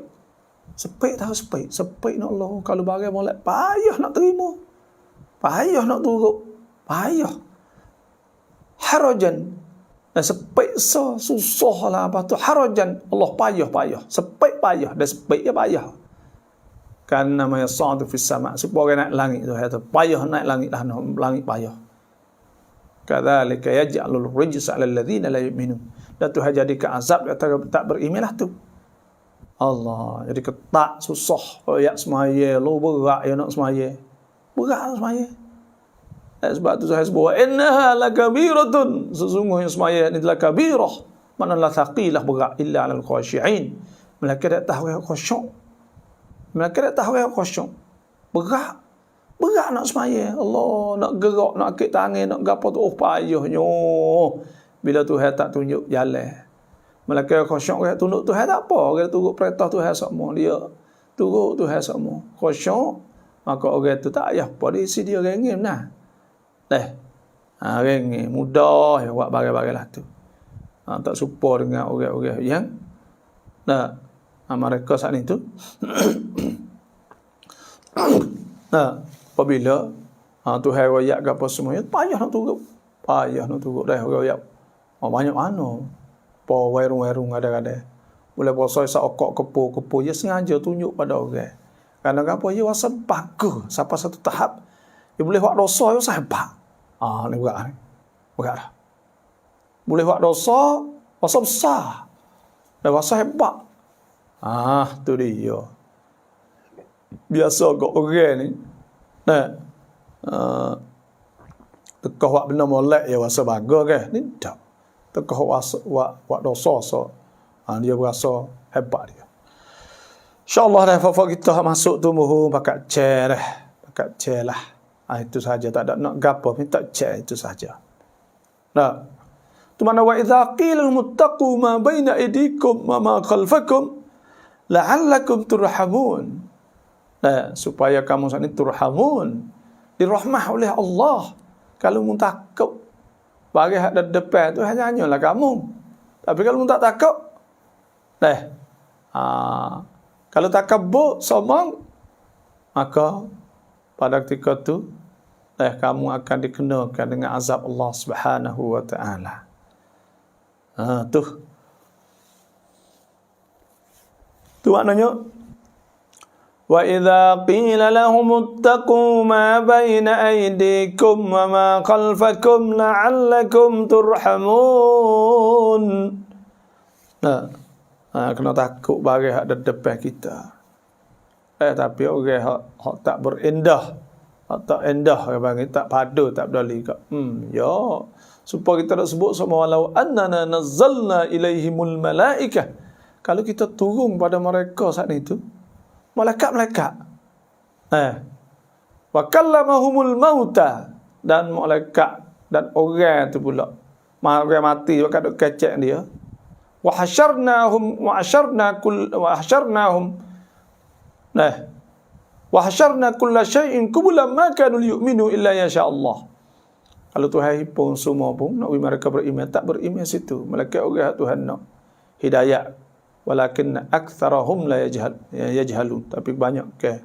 Sempit tahu sempit. Sempit nak Allah, kalau bagai molek payah nak terima. Payah nak turut. Payah. Harajan. Sempit susah lah apa tu. Harajan, Allah payah. Sempit payah, dan sempit payah. Kan namanya sa'du fis sama', supaya naik langit tu, payah naik langit lah, langit payah. Kadzalika yaj'alul rijsa 'alal ladzina la yu'minun, dan Tuhan jadikan azab atas tak beriman lah tu. Allah, jadi ketak susah ayat semaya, lu berat ya nak semaya. Berat nak semaya. Sebab tu saya sebut innaha lakabiratun, sesungguhnya semaya ni adalah kabirah, maknanya thaqilah, berat, illa 'alal khashi'in, mereka tak tahu yang khusyuk. Mereka tak tahu yang khusyuk. Berat nak semaya. Allah, nak gerak, nak akik tangan, nak gapo tu, payahnya. Bila Tuhan tak tunjuk jalan. Mereka khusyuk, orang tunduk Tuhan tak apa. Orang turut perintah Tuhan semua. Dia turut Tuhan semua. Khusyuk, maka orang tu tak payah apa. Dia isi dia rengim nah. Rengim. Mudah buat bagai-bagai lah tu. Tak serupa dengan orang-orang yang mereka saat itu apabila Tuhan royak ke apa semuanya, payah nak turut dah royak. Banyak mana warung ada boleh puasa sak okok kepo dia sengaja tunjuk pada orang. Kerana apa dia rasa bagus sampai satu tahap dia boleh buat dosa dia hebat. Ni berat dah. Boleh buat dosa besar. Dan rasa hebat. Tu dia. Biasa kau orang ni. Tekah buat benda molek ya rasa bangga ke? Ni tak. Tekah buat dosa dia berasa hebat dia. InsyaAllah dah fafak kita masuk tu muhu pakat chair lah. Itu saja, tak ada nak gapo, minta chair itu saja. Tu mana wa idza qila muttaqu ma baina aydikum wa ma khalfakum la'allakum turhamun. Supaya kamu saat ini turhamun, dirahmah oleh Allah. Kalau mu takut bagi hak depan tu hanyalah kamu. Tapi kalau mu tak takut, kalau takabur sombong, maka pada ketika tu kamu akan dikenakan dengan azab Allah Subhanahu wa taala. Tu maknanya wa idza qila lahum ittaqu ma baina aydikum wa ma khalfakum la'allakum turhamun. Kena takut bagi hak depan kita. Tapi orang hak tak berendah, hak tak endah bagi tak padu, tak berdali kat. Supaya kita nak sebut sama walau annana nazzalna ilaihimul malaikah. Kalau kita turun pada mereka saat itu, malaikat-malaikat. Wa kallamahumul mauta, dan malaikat dan orang tu pula orang mati bakal duk kecek dia. Wa hasyarnahum wa hasyarna kulla syai'in qubulan ma kanu yu'minu illa yasha Allah. Kalau Tuhan pun semua pun nak mereka beriman, tak beriman situ. Mereka orang Tuhan nak hidayah, walakin aktsarahum la yajhalun, tapi banyak ke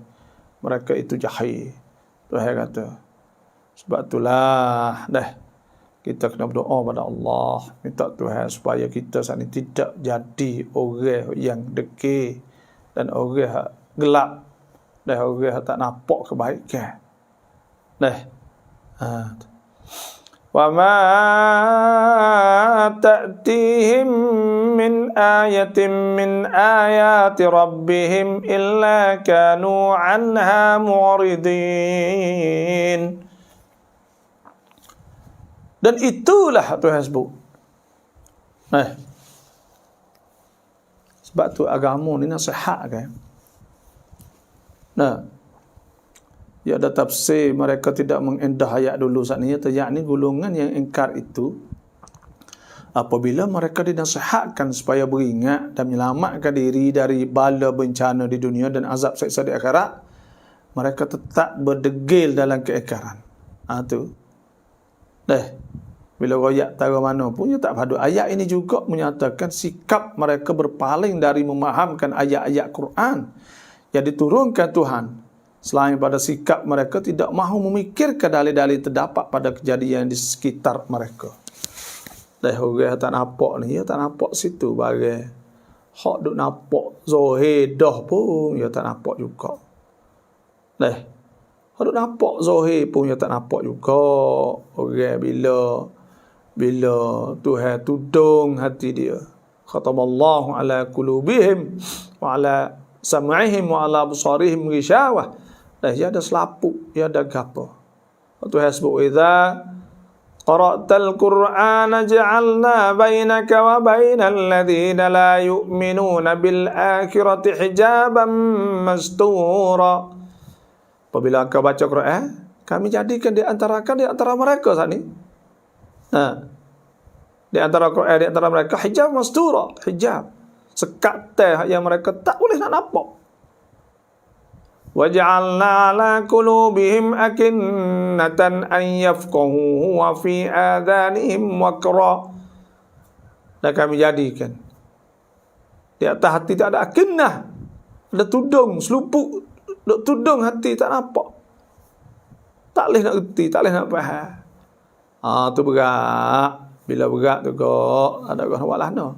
mereka itu jahil. Tuhan kata, sebab itulah kita kena berdoa pada Allah, minta Tuhan supaya kita saat ini tidak jadi orang yang degil dan orang yang gelap dan orang yang tak nampak kebaikan. Wa ma ta'tihim min ayatin min ayati rabbihim illa kanu anha mu'ridin. Dan itulah Tuhan sebut. Sebab tu agama ni nasihat kan. Ya ada tafsir mereka tidak mengendah ayat dulu saat ni, yakni golongan yang ingkar itu apabila mereka dinasihatkan supaya beringat dan menyelamatkan diri dari bala bencana di dunia dan azab seksa di akhirat, mereka tetap berdegil dalam keingkaran. Tu. Bila royak tahu mana pun, ya tak padu. Ayat ini juga menyatakan sikap mereka berpaling dari memahamkan ayat-ayat Quran yang diturunkan Tuhan. Selain pada sikap mereka tidak mahu memikirkan dalil-dalil terdapat pada kejadian di sekitar mereka. Orang tak nampak ni, ya tak nampak situ bagai hak duk nampak zahir dah pun, ya tak nampak juga. Hak duk nampak zahir pun, ya tak nampak juga. Orang bila Tuhan tudung hati dia. Khatamallahu ala qulubihim wa ala sam'ihim wa ala absarihim ghishawah. Dia ada selaput, dia ada gapo. Tuhan sebut, idza qara'tal qur'ana ja'alna bainaka wa bainal ladzina la yu'minuna bil akhirati hijaban mastura. Apabila kau baca Quran, kami jadikan di antara mereka saat ni. Di antara Quran, di antara mereka hijab mastura, hijab sekat yang mereka tak boleh nak nampak. وَجَعَلْنَا عَلَى قُلُوبِهِمْ أَكِنَّةً أَنْ يَفْقَهُوهُ وَفِي آذَانِهِمْ وَقْرًا. Dan kami jadikan di atas hati tak ada akinnah, ada tudung, seluput, tudung hati tak nampak, tak boleh nak erti, tak boleh nak faham. Tu berat. Bila berat tu kok ada orang buat lah no.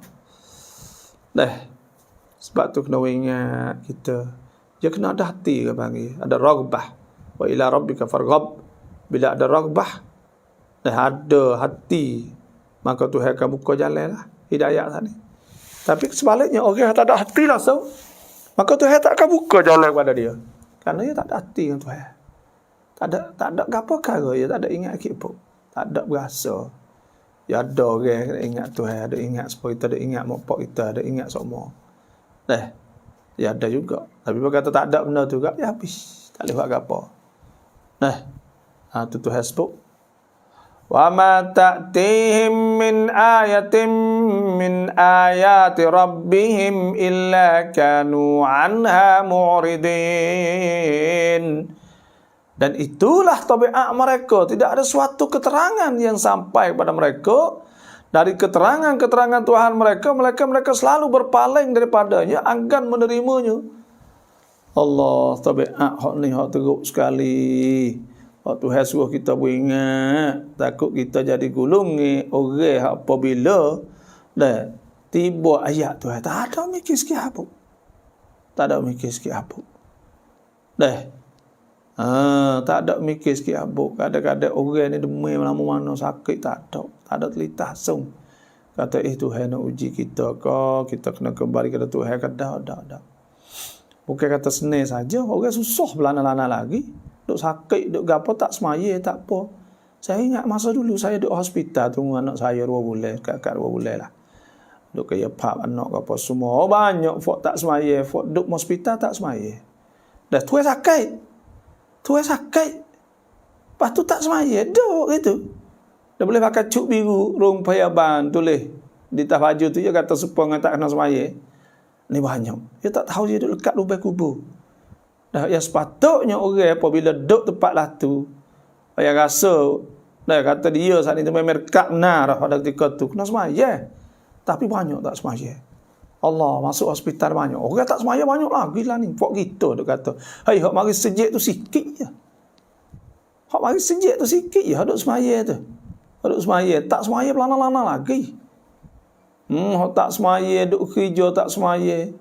Sebab tu kena ingat kita, dia kena ada hati ke panggil, ada raghbah. Wa ila rabbika farghab. Bila ada raghbah, ada hati, maka Tuhan akan buka jalan lah hidayah tadi. Tapi sebaliknya, orang yang tak ada hati langsung, maka Tuhan tak akan buka jalan kepada dia, kerana dia tak ada hati dengan Tuhan. Tak ada apa-apa, dia tak ada ingat pun, tak ada berasa. Ya ada orang yang ingat Tuhan, ada ingat supaya kita, ada ingat mak pak kita, ada ingat semua. Ya ada juga. Tapi kalau kata tak ada benda tu juga, ya habis. Tak boleh buat apa. Itu Tuhan sebut. Wa ma ta'tihim min ayatin min ayati rabbihim illa kanu anha mu'ridin. Dan itulah tabiat mereka. Tidak ada suatu keterangan yang sampai pada mereka. Dari keterangan-keterangan Tuhan mereka selalu berpaling daripadanya, enggan menerimanya. Allah, tabiat hak ni hak teruk sekali. Hak Tuhan suruh kita beringat, takut kita jadi gulung ni orang apabila tiba ayat Tuhan, tak ada mikir sikit apa. Tak ada mikir sikit apa. Tak ada mikir sikit abuk. Kadang-kadang orang ni demam mana-mana sakit, tak ada telitah sung. Kata Tuhan nak uji kita ke, kita kena kembali kepada Tuhan ke, dah. Bukan kata senang saja, orang susah belana-lana lagi. Duk sakit, duk gapo tak semaya, tak apa. Saya ingat masa dulu saya duk hospital tunggu anak saya 2 bulan, kakak 2 bulan lah. Duk kaya pap anak apa semua. Banyak fok tak semaya, fok duk hospital tak semaya. Dah Tuhan sakit. Lepas tu tak semaya, duk gitu. Dah boleh pakai cuk biru rung payaban tulis di tas baju tu dia kata supaya tak kena semaya. Ni banyak. Dia tak tahu dia duduk dekat lubang kubur. Dah yang sepatutnya orang apabila duduk tempat lah tu yang rasa dah kata dia saat itu memang dekat benar pada ketika tu kena semaya. Tapi banyak tak semaya. Allah masuk hospital banyak. Orang tak semaya banyak lagi lah ni. Pok kita duk kata, "Hai, hak mari sejik tu sikit je." Hak mari sejik tu sikit je duk semaya tu. Duk semaya, tak semaya pelana-lana lagi. Hak tak semaya duk kerja tak semaya.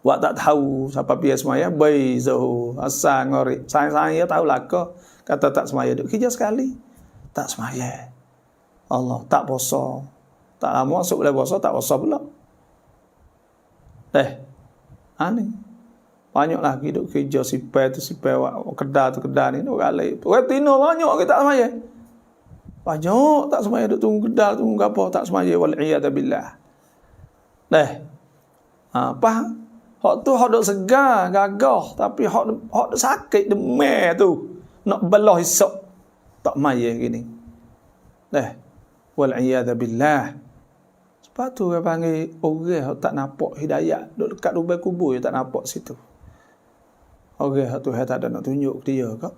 Wak tak tahu siapa biasa semaya, bai zuhur, asar ngorek. Saya tahu lah kata tak semaya duk kerja sekali. Tak semaya. Allah tak puasa. Tak lama masuk boleh puasa, tak puasa pula. Ni. Banyak lagi duk kerja sipai kedai tu kedai ni duk galai. Orang tino banyak ke tak semaya. Banyak tak semaya duk tunggu kedai tunggu apa tak semaya wal iyad billah. Apa? Hak tu hak duk segar, gagah tapi hak duk sakit demam tu. Nak belah esok tak maya gini. Wal iyad billah. Sebab tu orang panggil orang tak nampak hidayat duduk dekat lubang kubur dia tak nampak situ. Orang tu tak ada nak tunjuk dia ke?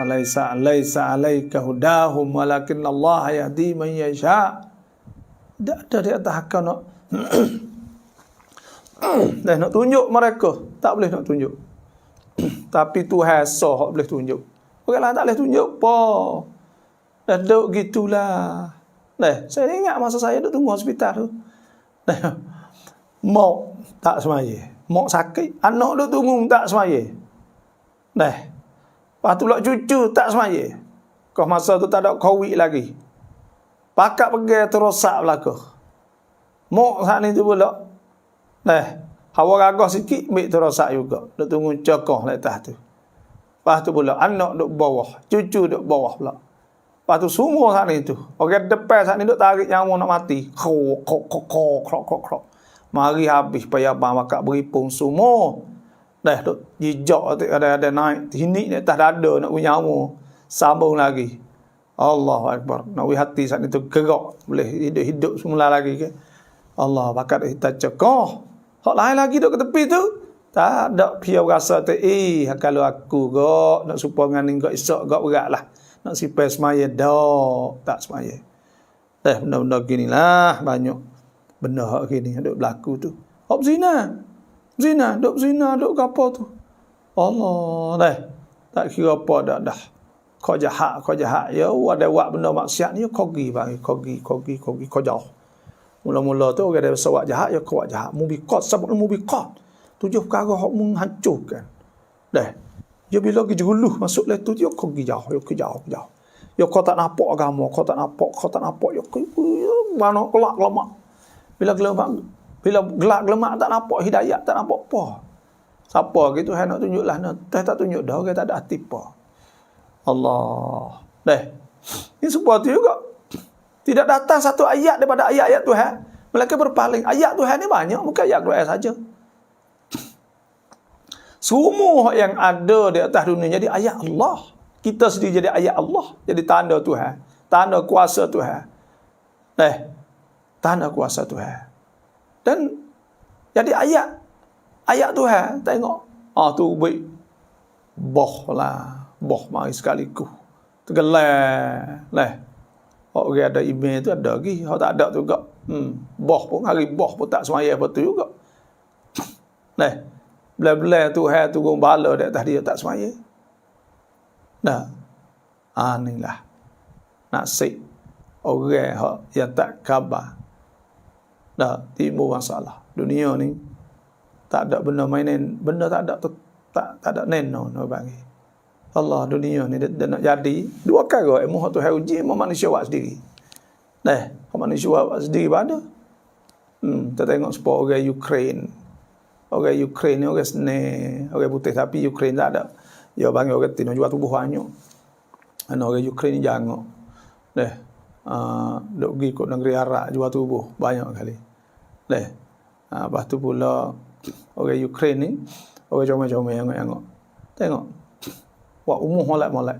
Walaysa alaika hudahum walakin Allah yahdi man yasha. Tak ada di atas hak nak nak tunjuk mereka, tak boleh nak tunjuk. Tapi Tuhan sah boleh tunjuk. Orang lain tak boleh tunjuk apa. Dah duduk gitulah. Saya ingat masa saya duduk tunggu hospital tu. Mak tak semaya. Mak sakit, anak duduk tunggu tak semaya. Lepas tu pula cucu tak semaya. Kau masa tu tak ada COVID lagi. Pakak pergi terosak belaka. Mak saat ni tu pula. Hawa gagah sikit, ambil terosak juga. Duduk tunggu cokoh di atas tu. Lepas tu pula anak duduk bawah, cucu duduk bawah pula. Lepas tu semua saat ni tu. Orang depan saat ni duk tarik nyawa nak mati. Krok. Mari habis payah abang bakak beripung semua. Duk jijak ada naik. Hinik ni atas dada nak nyawa. Sambung lagi. Allahu Akbar. Nak hati saat ni tu gerak. Boleh hidup semula lagi ke. Allah bakal kita cekoh. Hak lain lagi duk ke tepi tu. Tak ada piau rasa tu. Kalau aku gak nak supaya dengan ni gak esok gak berat lah. Nak sipai semaya dah tak semaya. Benda-benda gini lah banyak benda hak gini duk berlaku tu. Hak zina, duk apa tu? Allah tak kira apa dah. Kau jahat ya ada buat benda maksiat ni kau pergi kau jauh. Mula-mula tu orang ada sawak jahat ya kau buat jahat. Mubiqat sabab mubiqat. 7 perkara hak menghancurkan. Dia bila pergi juluh masuk le tu dia kau pergi jauh. Ya kau tak nampak agama, kau tak nampak ya mana gelak lemak. Bila gelak lemak tak nampak hidayat, tak nampak apa. Siapa gitu nak tunjuklah tak tunjuk dah orang tak ada hati apa. Allah. Ini sebuah tu juga. Tidak datang satu ayat daripada ayat-ayat Tuhan. Mereka berpaling. Ayat Tuhan ni banyak, bukan ayat Quran saja. Semua yang ada di atas dunia jadi ayat Allah. Kita sendiri jadi ayat Allah. Jadi tanda Tuhan. Tanda kuasa Tuhan. Tanda kuasa Tuhan. Dan jadi ayat Tuhan. Tengok. Tu baik. Boh mari sekaligus. Tergelar. Orang ada email tu ada lagi. Orang tak ada tu juga. Boh pun tak semaya apa tu juga. Bila-bila Tuhan turun bala di atas dia tak semaya. Inilah nasib orang yang tak khabar. Timbul masalah. Dunia ni tak ada benda mainan, benda tak ada neno nak bagi. Allah dunia ni dia nak jadi dua kali ilmu tu hai uji manusia buat sendiri. Manusia buat sendiri pada. Kita tengok sepuluh orang Ukraine. Orang Ukraine ni orang seni, orang putih tapi Ukraine tak ada. Dia panggil orang tino jual tubuh banyak. Orang Ukraine ni jangan. Duk pergi ikut negeri Arab jual tubuh banyak kali. Lepas tu pula orang Ukraine ni orang comel-comel yang tengok. Wah umuh molek-molek.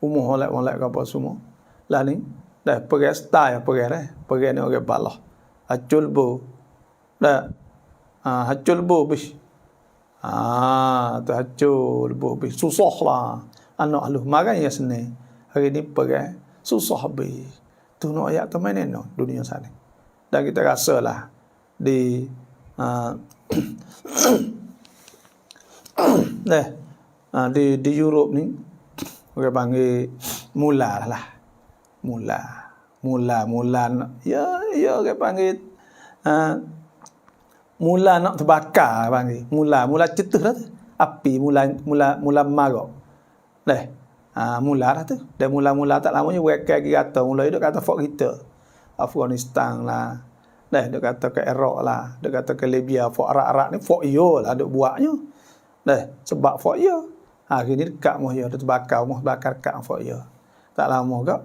Umuh molek-molek ke apa semua. Lah ni dah pergi style pergi ni orang balah. Hacul bo. Dah. Hacul bo bis. Tu hacul bo bis. Susah lah. Anak lu makan ya seni. Hari ni pergi susah habis. Tu nak ayat tu mana no dunia sana. Dan kita rasalah di di Europe ni orang panggil mula ya orang panggil mula nak terbakar panggil mula cetuh dah tu api mula marok mula dah tu dan mula tak lamanya mereka kata mula hidup kata fok kita Afghanistan lah dia kata ke Iraq lah dia kata ke Libya fok Arak-Arak ni fok yo lah duk buatnya sebab fok yo hari ni dekat moh yo terbakar kat fok yo tak lama kak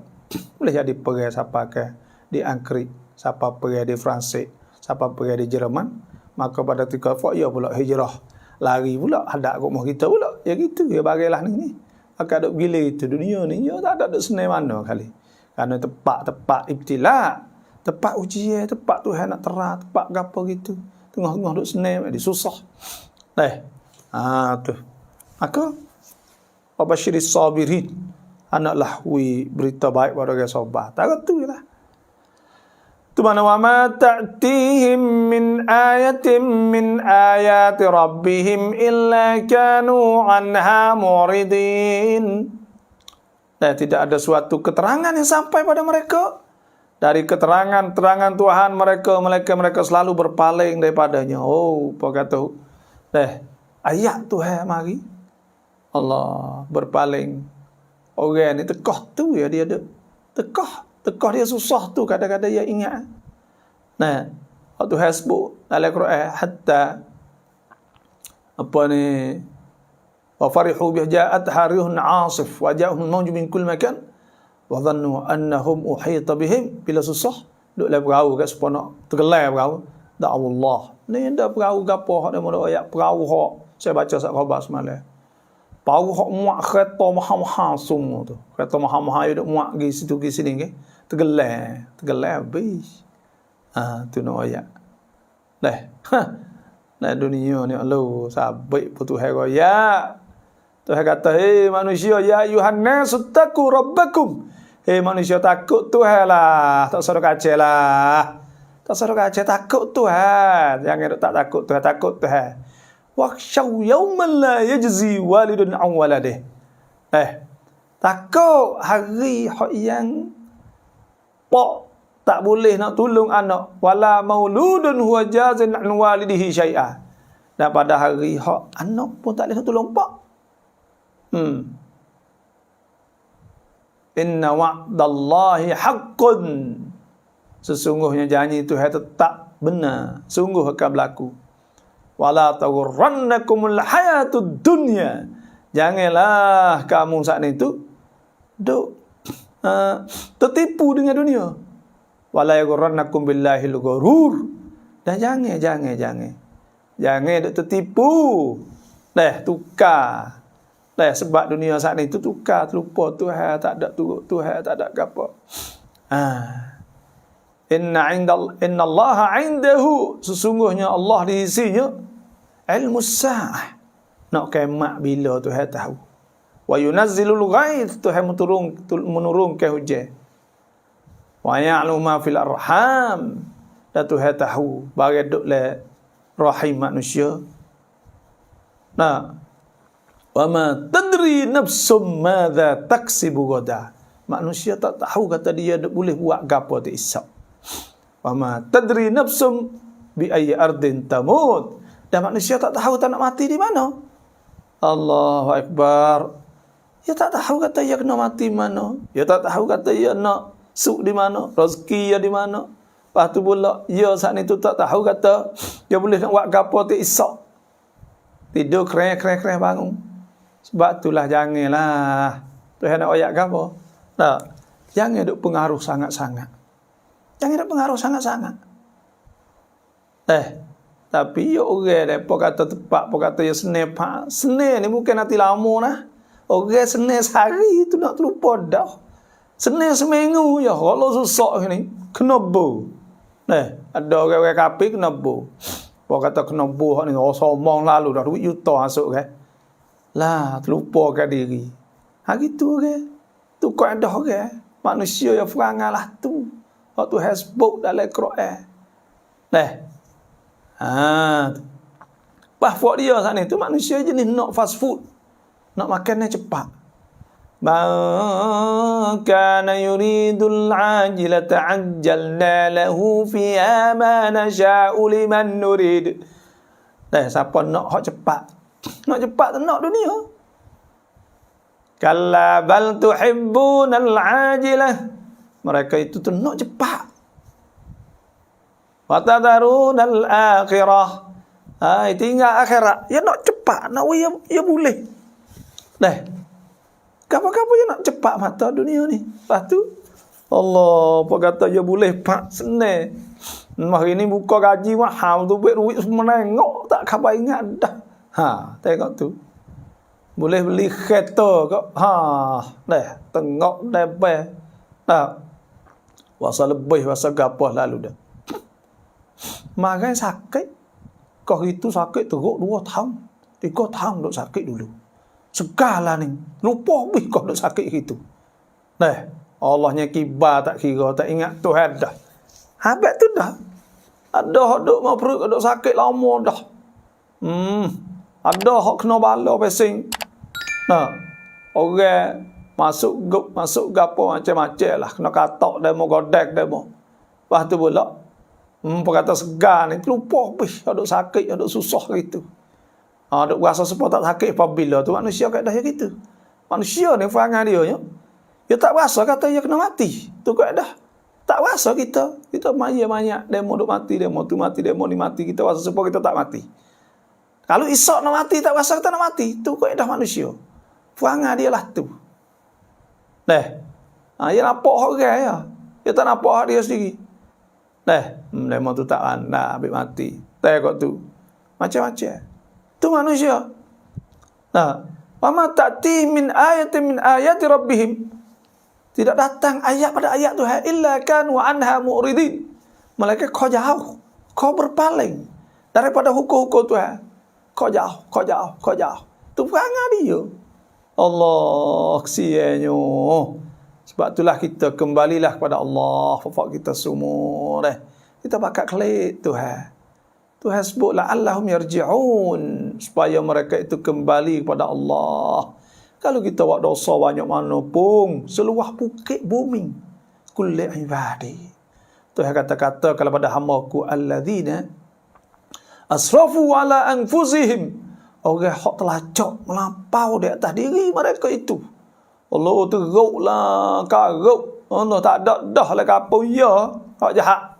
boleh jadi pergi siapa ke di Angkrik siapa pergi di Perancis siapa pergi di Jerman maka pada ketika fok yo pula hijrah lari pula hadap kat moh kita pula ya gitu ya bagilah ni akan duk gila itu dunia ni ya tak ada duk senai mana kali kerana tempat ibtila tempat ujian tempat Tuhan nak terang tempat gapo gitu tengah-tengah duk senai dia susah tu maka wabasyiris sabirin anaklah berita baik pada orang sabar tak tu lah tu mana wa ma ta'tihim min ayatin min ayati rabbihim illa kanu anha muridin dan tidak ada suatu keterangan yang sampai pada mereka dari keterangan Tuhan mereka selalu berpaling daripadanya. Apa kata ayat Tuhan mari Allah berpaling. Orang ni tekah tu ya dia ada. Tekah dia susah tu kadang-kadang dia ingat. Tuhan sebut dalam Quran hatta wa farihu bi ja'at harihun 'asif wa ja'ahum mawjun min kulli makan wa dhannu annahum uhita bihim bila susah duk lai perahu kat sepono tergelai perahu da Allah ni ndak perahu gapo hak demo ayat perahu hak saya baca sat khabar semalam perahu hak muak kereta mahal-mahal semua tu kereta mahal-mahal duk muak gi situ gi sini ke tergelai habis tu no ayat nah dunia ni Allah sabik putu hai ya Tuhan kata manusia ya Yuhannas taku rabbakum manusia takut Tuhan lah tak suruh kacau lah takut Tuhan jangan tak takut Tuhan wakshaw yawman la yajzi walidun an waladih takut hari yang pak tak boleh nak tolong anak wala mauludun huwa jazin an walidihi syai'a dan pada hari hak anak pun tak boleh nak tolong pak inna wa'dallahi haqqun sesungguhnya janji Tuhan tetap benar sungguh akan berlaku wala taghurrannakumul hayatud dunya janganlah kamu saat itu duk tertipu dengan dunia wala yaghurrannakum billahil ghurur dan jangan duk tertipu tukar sebab dunia saat ni tu tukar terlupa Tuhan tak ada turut Tuhan tak ada apa inna Allah indahu sesungguhnya Allah di sisinya ilmu sa'ah nak kiamat bila Tuhan tahu wa yunazzilul ghaith Tuhan menurunkan hujan wa ya'lamu ma fil arham dan Tuhan tahu barang duk le rahim manusia wa ma tadri nafsum madza taksibu ghadan manusia tak tahu kata dia boleh buat gapo tu esok wa ma tadri nafsum bi ayyi ardin tamut dan manusia tak tahu tak nak mati di mana Allahu akbar dia tak tahu kata dia kena mati mana dia tak tahu kata dia nak suk di mana rezeki dia di mana lepas tu pula dia saat ni tu tak tahu kata dia boleh nak buat gapo tu esok tidur kereng bangun sebab itulah janganlah Tuhan nak ayat gapo jangan duk pengaruh sangat-sangat tapi orang depa kata tepat apa kata ya senai ni bukan nanti lama nah Orang Senin sehari tu nak terlupa dah. Senin seminggu ya kalau susah ni kena bo. Ada orang kafir kena bo. Apa kata kena bo ni somong lalu dah duit juta masuk kan. Lah terlupakan diri. Gitu kan. Tu kau ada orang manusia yang perangai lah tu. Waktu hasbuk dalam Quran. Bahwa dia saat ni tu manusia jenis nak fast food. Nak makan yang cepat. Man kana yuridul ajila ta'ajjalna lahu fiha ma nasha'u liman nurid. Siapa nak hak cepat? Nak cepat tu nak dunia. Kalla bal tuhibbunal ajilah. Mereka itu tu nak cepat. Wa tadharunal akhirah. Tinggal akhirat. Ya nak cepat, nak ya boleh. Kapan-kapan ya nak cepat mata dunia ni. Lepas tu Allah apa kata ya boleh pak senang. Hari ni buka gaji mahal tu duit menengok tak khabar ingat dah. Tengok tu. Boleh beli kereta kok. Tengok lebar. Wasa lebih wasa gapah lalu dah. Makan sakit. Kau itu sakit teruk 2 tahun. 3 tahun duk sakit dulu. Segala ni. Lupa habis kau duk sakit gitu. Allahnya kibar tak kira. Tak ingat Tuhan dah. Habis tu dah. Ada hak duk mau perut duk sakit lama dah. Ada hak kena bala pesing. Orang masuk gapo macam-macam lah. Kena katok demo godek demo. Lepas tu pula perkata segar ni lupa habis duk sakit, duk susah gitu. Duk rasa sepuluh tak sakit apabila tu manusia kat dah gitu. Manusia ni perangai dia dia tak rasa kata dia kena mati. Tu kat dah. Tak rasa kita banyak demo duk mati, demo tu mati, demo ni mati, kita rasa sepuluh kita tak mati. Kalau esok nak mati tak rasa kita nak mati, tu kat dah manusia. Perangai dia lah tu. Dia nampak orang ya. Dia tak nampak hak dia sendiri. Demo tu tak anda habis mati. Tengok tu. Macam-macam. Tu manusia. Wa ma ta'ti min ayatin min ayati rabbihim. Tidak datang ayat pada ayat Tuhan illa kanu anha mu'ridin. Malaikat kau jauh, kau berpaling daripada hukum-hukum Tuhan. Kau jauh. Tu perangai dia. Allah kesiannya. Sebab itulah kita kembalilah kepada Allah. Fafak kita semua kita bakal klik Tuhan. Tuhan sebut la'allahum yarji'un, supaya mereka itu kembali kepada Allah. Kalau kita buat dosa banyak mana pun, seluah bukit bumi, kulli ibadi. Tuhan kata-kata kalau pada hamba-Ku alladzina asrafu ala anfusihim, orang hak telacak melampau di atas diri mereka itu. Allah teruklah, karuk. Allah tak ada dah lah kapau ya, hak jahat.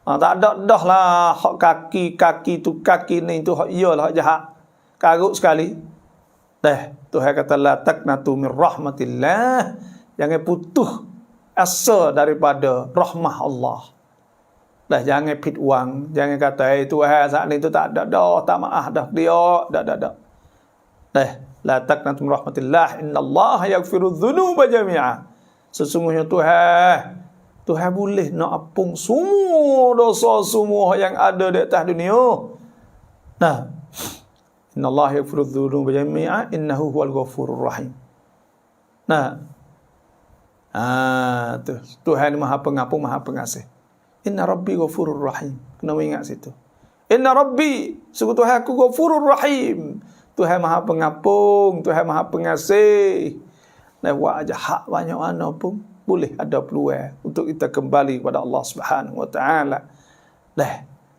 Tak ada dah lah hak kaki tu kaki ni tu hak ya lah hak jahat. Karuk sekali. Tuhan kata la taqnatu min rahmatillah. Jangan putus asa daripada rahmah Allah. Jangan pit wang, jangan kata Tuhan saat ni tu tak ada dah, tak maaf dah dia, dah. La taqnatu min rahmatillah, innallaha yaghfiru dzunuba jami'a. Sesungguhnya Tuhan boleh nak apung semua dosa semua yang ada di atas dunia. Innallaha yaghfiru dzunuba jami'a innahu huwal ghafurur rahim. Tuhan Maha Pengampun, Maha Pengasih. Inna rabbi ghafurur rahim. Kena ingat situ. Inna rabbi, sungguh Tuhanku ghafurur rahim. Tuhan Maha Pengampun, Tuhan Maha Pengasih. Buat jahat banyak mana pun boleh ada peluang untuk kita kembali kepada Allah Subhanahu Wa Taala.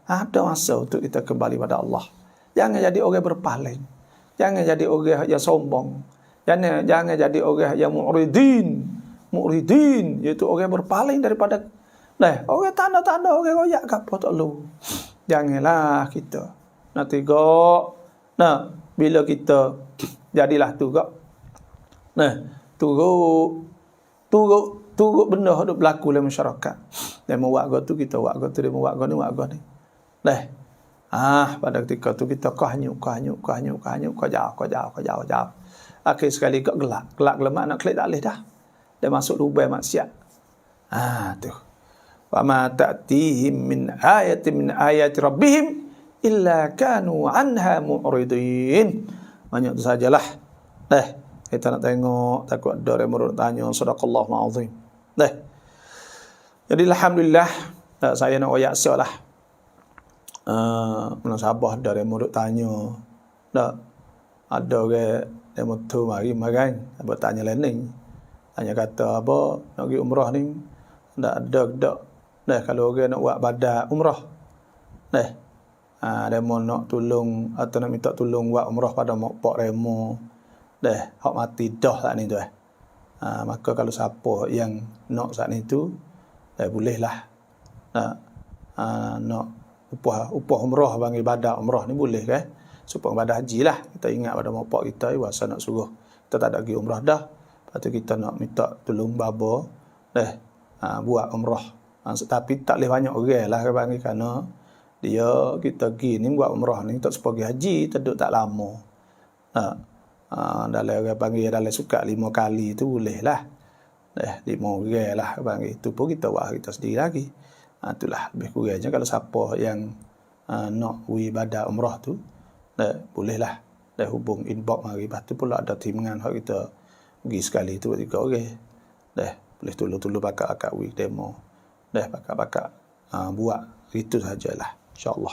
Ada masa untuk kita kembali kepada Allah. Jangan jadi orang berpaling. Jangan jadi orang yang sombong. Jangan jadi orang yang mu'ridin, iaitu orang berpaling daripada orang tanda-tanda orang royak ke apa tak lu. Janganlah kita. Bila kita jadilah turut benda yang berlaku dalam masyarakat. Dia mau buat tu kita buat tu, dia mau buat ni buat ni. Pada ketika tu kita kau jauh. akhir sekali kau gelak lemak nak klik tak boleh dah. Dia masuk lubang maksiat. Tu. Wa ma ta'tihim min ayatin min ayati rabbihim illa kanu anha mu'ridin. Banyak tu sajalah. Kita nak tengok takut ada yang merut tanya sadaqallahu azim. Jadi alhamdulillah saya nak royak lah. Munasabah ada yang merut tanya. Ada orang yang betul mari makan apa tanya lain ni. Tanya kata apa nak pergi umrah ni? Tak. Kalau orang nak buat badat umrah. Demo nak tolong atau nak minta tolong buat umrah pada Pak Remo. Hak mati dah saat ni tu. Maka kalau siapa yang nak saat ni tu, bolehlah. Nak upah umrah bagi badat umrah ni boleh kan? Supaya badat haji lah. Kita ingat pada mak kita, wasa nak suruh. Kita tak ada pergi umrah dah. Lepas tu kita nak minta tolong baba. Buat umrah. Tapi tak boleh banyak orang lah bagi kerana dia kita pergi ni buat umrah ni tak seperti haji, terduk tak lama. Dalam orang panggil dalam suka 5 kali tu boleh lah. 5 orang lah panggil. Itu pun kita buat kita sendiri lagi. Itulah lebih kurangnya kalau siapa yang nak ibadah umrah tu boleh lah. Hubung inbox mari. Lepas tu pula ada timangan hak kita pergi sekali tu 3 orang. Boleh tolong-tolong pakak-pakak demo. Pakak-pakak buat itu sajalah insya-Allah.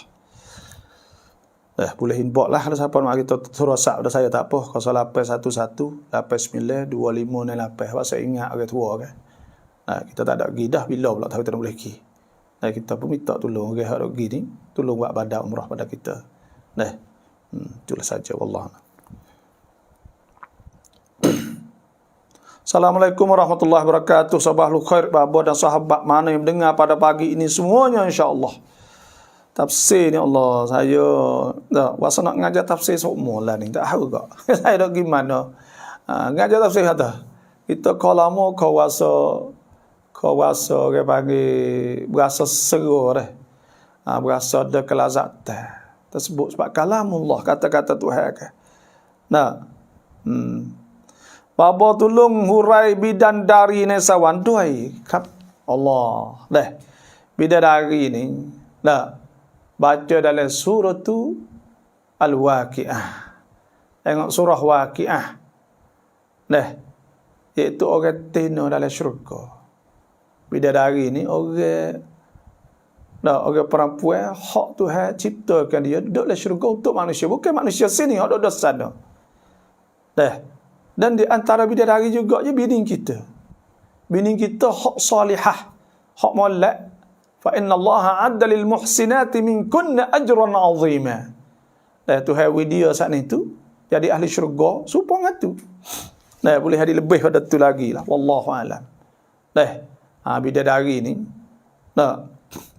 Boleh inbox lah kalau siapa nak kita suruh WhatsApp pada saya tak apa 0811 89 2568. Saya ingat orang tua kan. Kita tak ada pergi dah bila pula tahu tak boleh pergi. Kita pun minta tolong orang hak pergi ni tolong buat badat umrah pada kita. Itulah saja wallah. Assalamualaikum warahmatullahi wabarakatuh. Sabahul khair bapa dan sahabat mana yang mendengar pada pagi ini semuanya insya-Allah. Tafsir ni Allah, saya wasa nak ngajar tafsir semua lah ni, tak tahu kok. Saya dah gimana. Ngajar tafsir kata. Kita kalau kau wasa ke bagi berasa seru dah. Berasa ada kelazatan. Tersebut sebab kalamullah, kata-kata Tuhan ke. Bapa tolong hurai bidadari ni sawan duai kat Allah. Bidadari ni baca dalam surah tu Al-Waqi'ah. Tengok surah Waqi'ah. Iaitu orang tino dalam syurga. Bidadari ni orang perempuan hak Tuhan ciptakan dia duduk dalam syurga untuk manusia, bukan manusia sini hak duduk sana. Dan di antara bidadari juga je bini kita. Bini kita hak salihah, hak molek. Fa inna Allah 'adda lil muhsinati minkunna ajran 'azima. Tuhan dia saat itu jadi ahli syurga supaya tu. Boleh ada lebih pada tu lagi lah. Wallahu a'lam. Bidadari ni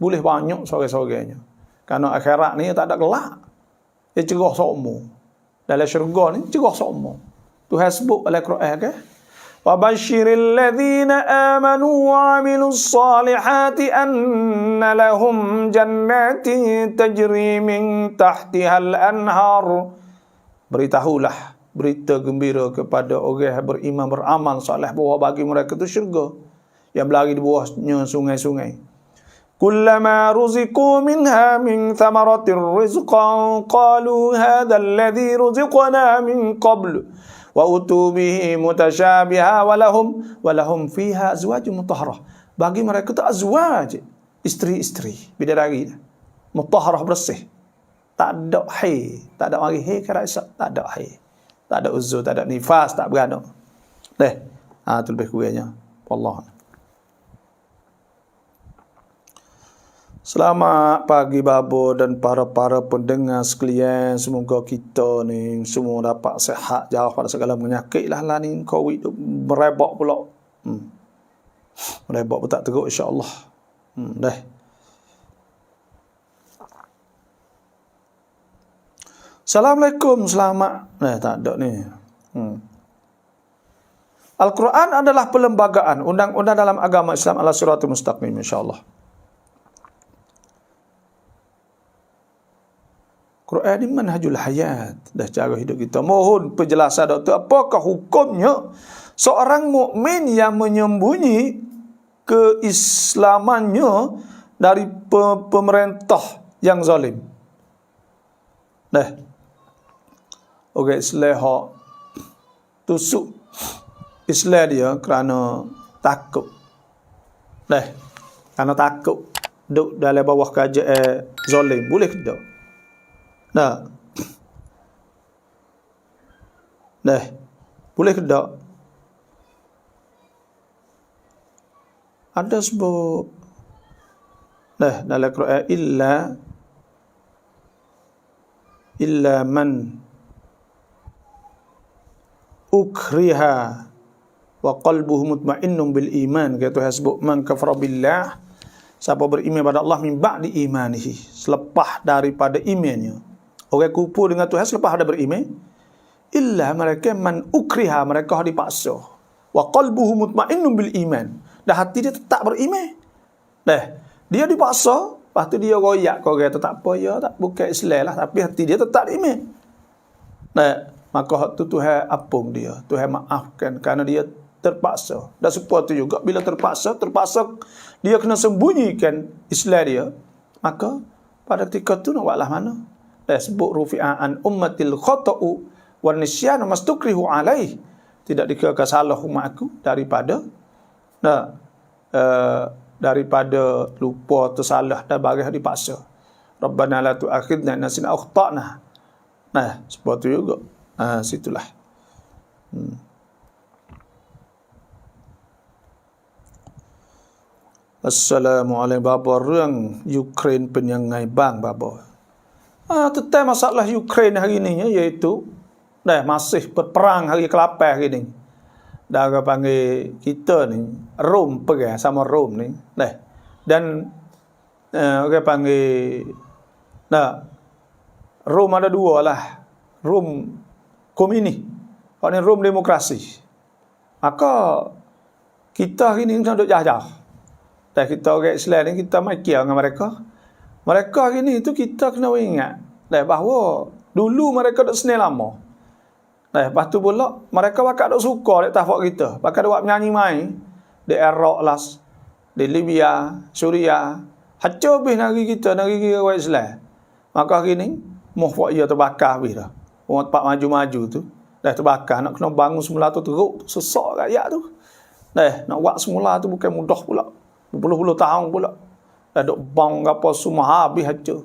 boleh banyak sore-sorenya. Kerana akhirat ni tak ada gelak. Dia cerah semua. Dalam syurga ni cerah semua. Tuhan sebut dalam Quran ke? Wa basyiril ladzina amanu wa 'amilus salihati anna lahum jannatin tajri min tahtihal anhar. Beritahulah berita gembira kepada orang yang beriman beramal soleh bahawa bagi mereka itu syurga yang berlari di bawahnya sungai-sungai. Kullama ruziqu minha min thamaratir rizqan qalu hadha alladhi ruziqna min qablu wa utu bihi mutasyabiha wa lahum fiha azwajun mutahharah. Bagi mereka itu azwaj, isteri-isteri bidadari mutahharah, bersih. Tak ada haid, tak ada mari haid kira isak, tak ada haid. Tak ada uzur, tak ada nifas, tak beranak. Itu lebih kurangnya. Wallah. Selamat pagi Babo dan para pendengar sekalian. Semoga kita ni semua dapat sihat, jauh pada segala penyakit lah ni. Covid tu merebak pula. Merebak pun tak teruk insya-Allah. Assalamualaikum, selamat. Tak ada ni. Al-Quran adalah perlembagaan undang-undang dalam agama Islam ala siratul mustaqim insya-Allah. Quran ni manhajul hayat, dah cara hidup kita. Mohon penjelasan doktor, apakah hukumnya seorang mukmin yang menyembunyi keislamannya dari pemerintah yang zalim? Orang Islam hak tusuk Islam dia kerana takut. Kerana takut duduk dalam bawah kerajaan zalim, boleh ke tak? Boleh ke tak? Ada sebut dalam Quran, illa man ukriha wa qalbuhu mutmainnun bil iman. Kata Tuhan sebut man kafara billah, siapa beriman pada Allah min ba'di imanihi, selepas daripada imannya. Orang kufur dengan Tuhan selepas ada beriman, illa mereka man ukriha, mereka dipaksa, wa qalbuhu mutmainnun bil iman, dah hati dia tetap beriman. Dia dipaksa, lepas tu dia royak kau kata tak apa ya, tak bukan Islam lah, tapi hati dia tetap iman. Maka hak tu Tuhan apung dia, Tuhan maafkan kerana dia terpaksa. Dan seperti tu juga bila terpaksa dia kena sembunyikan Islam dia, maka pada ketika tu nak buatlah mana? Sebut rufi'a an ummatil khata'u wan nisyanu mastukrihu alaih, tidak dikirakan salah umat aku daripada daripada lupa, tersalah dan barang dipaksa. Rabbana la tu'akhidna in nasina aw akhtana. Seperti itu juga. Situlah. Assalamualaikum. Bapaរឿង Ukraine penyangai bang bapa. Tentang masalah Ukraine hari ni iaitu masih berperang hari ke-8 hari ni. Dah orang panggil kita ni Rom perang sama Rom ni. Dan orang panggil Rom ada dua lah. Rom komunis, ni Rom demokrasi. Maka kita hari ni duduk jauh-jauh. Dan kita orang Islam ni kita makia dengan mereka. Mereka hari ni tu kita kena ingat bahawa dulu mereka duk senil lama. Lepas tu pula mereka bakal duk suka dek tafak kita. Bakal duk buat menyanyi main di Iraq lah, di Libya, Suria. Hancur habis negeri kita, negeri orang Islam. Maka hari ni muhfak ia terbakar habis dah. Orang tempat maju-maju tu dah terbakar, nak kena bangun semula tu teruk, sesak rakyat tu. Nak buat semula tu bukan mudah pula. Berpuluh-puluh tahun pula. Dah duk bang apa semua habis hancur.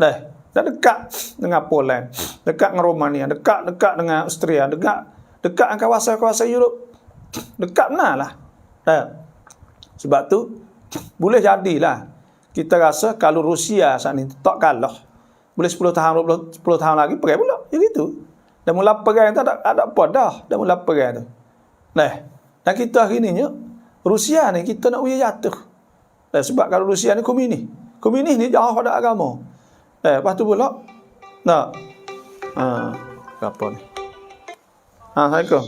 Dah dekat dengan Poland, dekat dengan Romania, dekat dengan Austria, dekat dengan kawasan-kawasan Europe. Dekat lah. Sebab tu boleh jadilah kita rasa kalau Rusia saat ni tak kalah, boleh 10 tahun lagi perang pula. Ya gitu. Dah mula perang tu ada apa dah. Dah mula perang tu. Dan kita hari ni Rusia ni kita nak uya jatuh. Sebab kalau Rusia ni komunis. Komunis ni jauh pada agama. Lepas tu pula apa ni? Assalamualaikum.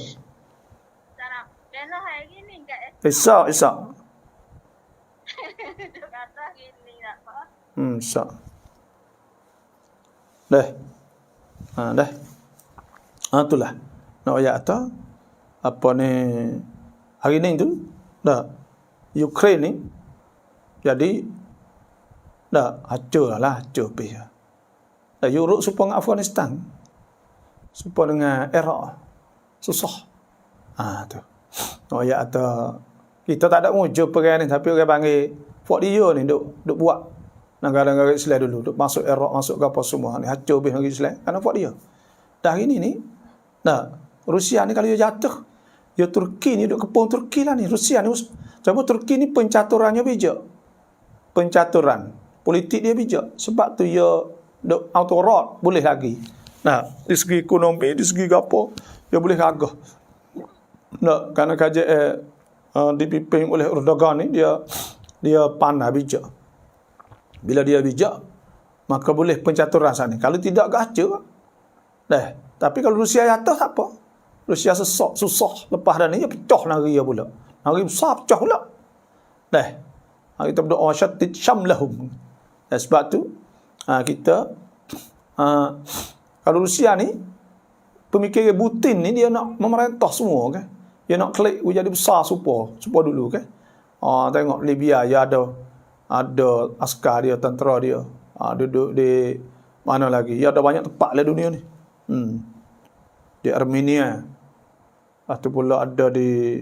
Salam. Bella hari ni kat Isak. Dia kata gini nak apa? Isak. Itulah. Nak ayat apa ni hari ni tu Ukraine ni jadi hancur habis. Europe supaya dengan Afghanistan, supaya dengan Iraq, susah. Tu. Nak ayat kita tak ada wujud perang ni, tapi orang panggil Fort dia ni duk buat negara-negara Islam dulu, duk masuk Iraq, masuk ke apa semua ni, hancur habis negara Islam kerana Fort dia. Dah hari ni Rusia ni kalau dia jatuh, Turki ni duk kepung Turki lah ni. Rusia ni sebab Turki ni pencaturannya bijak. Pencaturan politik dia bijak. Sebab tu dia duk autorat boleh lagi. Di segi ekonomi, di segi apa, dia boleh gagah. Kerana kerajaan dipimpin oleh Erdogan ni dia pandai bijak. Bila dia bijak, maka boleh pencaturan sana. Kalau tidak gaca. Tapi kalau Rusia jatuh tak apa. Rusia susah. Lepas dah ni dia pecah negeri dia pula. Negeri besar pecah pula. Kita berdoa syatid syamlahum. Sebab tu kita Kalau Rusia ni, pemikir Putin ni dia nak memerintah semua kan. Dia nak klik jadi besar supaya dulu kan. Tengok Libya ya ada askar dia, tentera dia. Duduk di mana lagi? Ya ada banyak tempat lah dunia ni. Di Armenia. Lepas tu pula ada di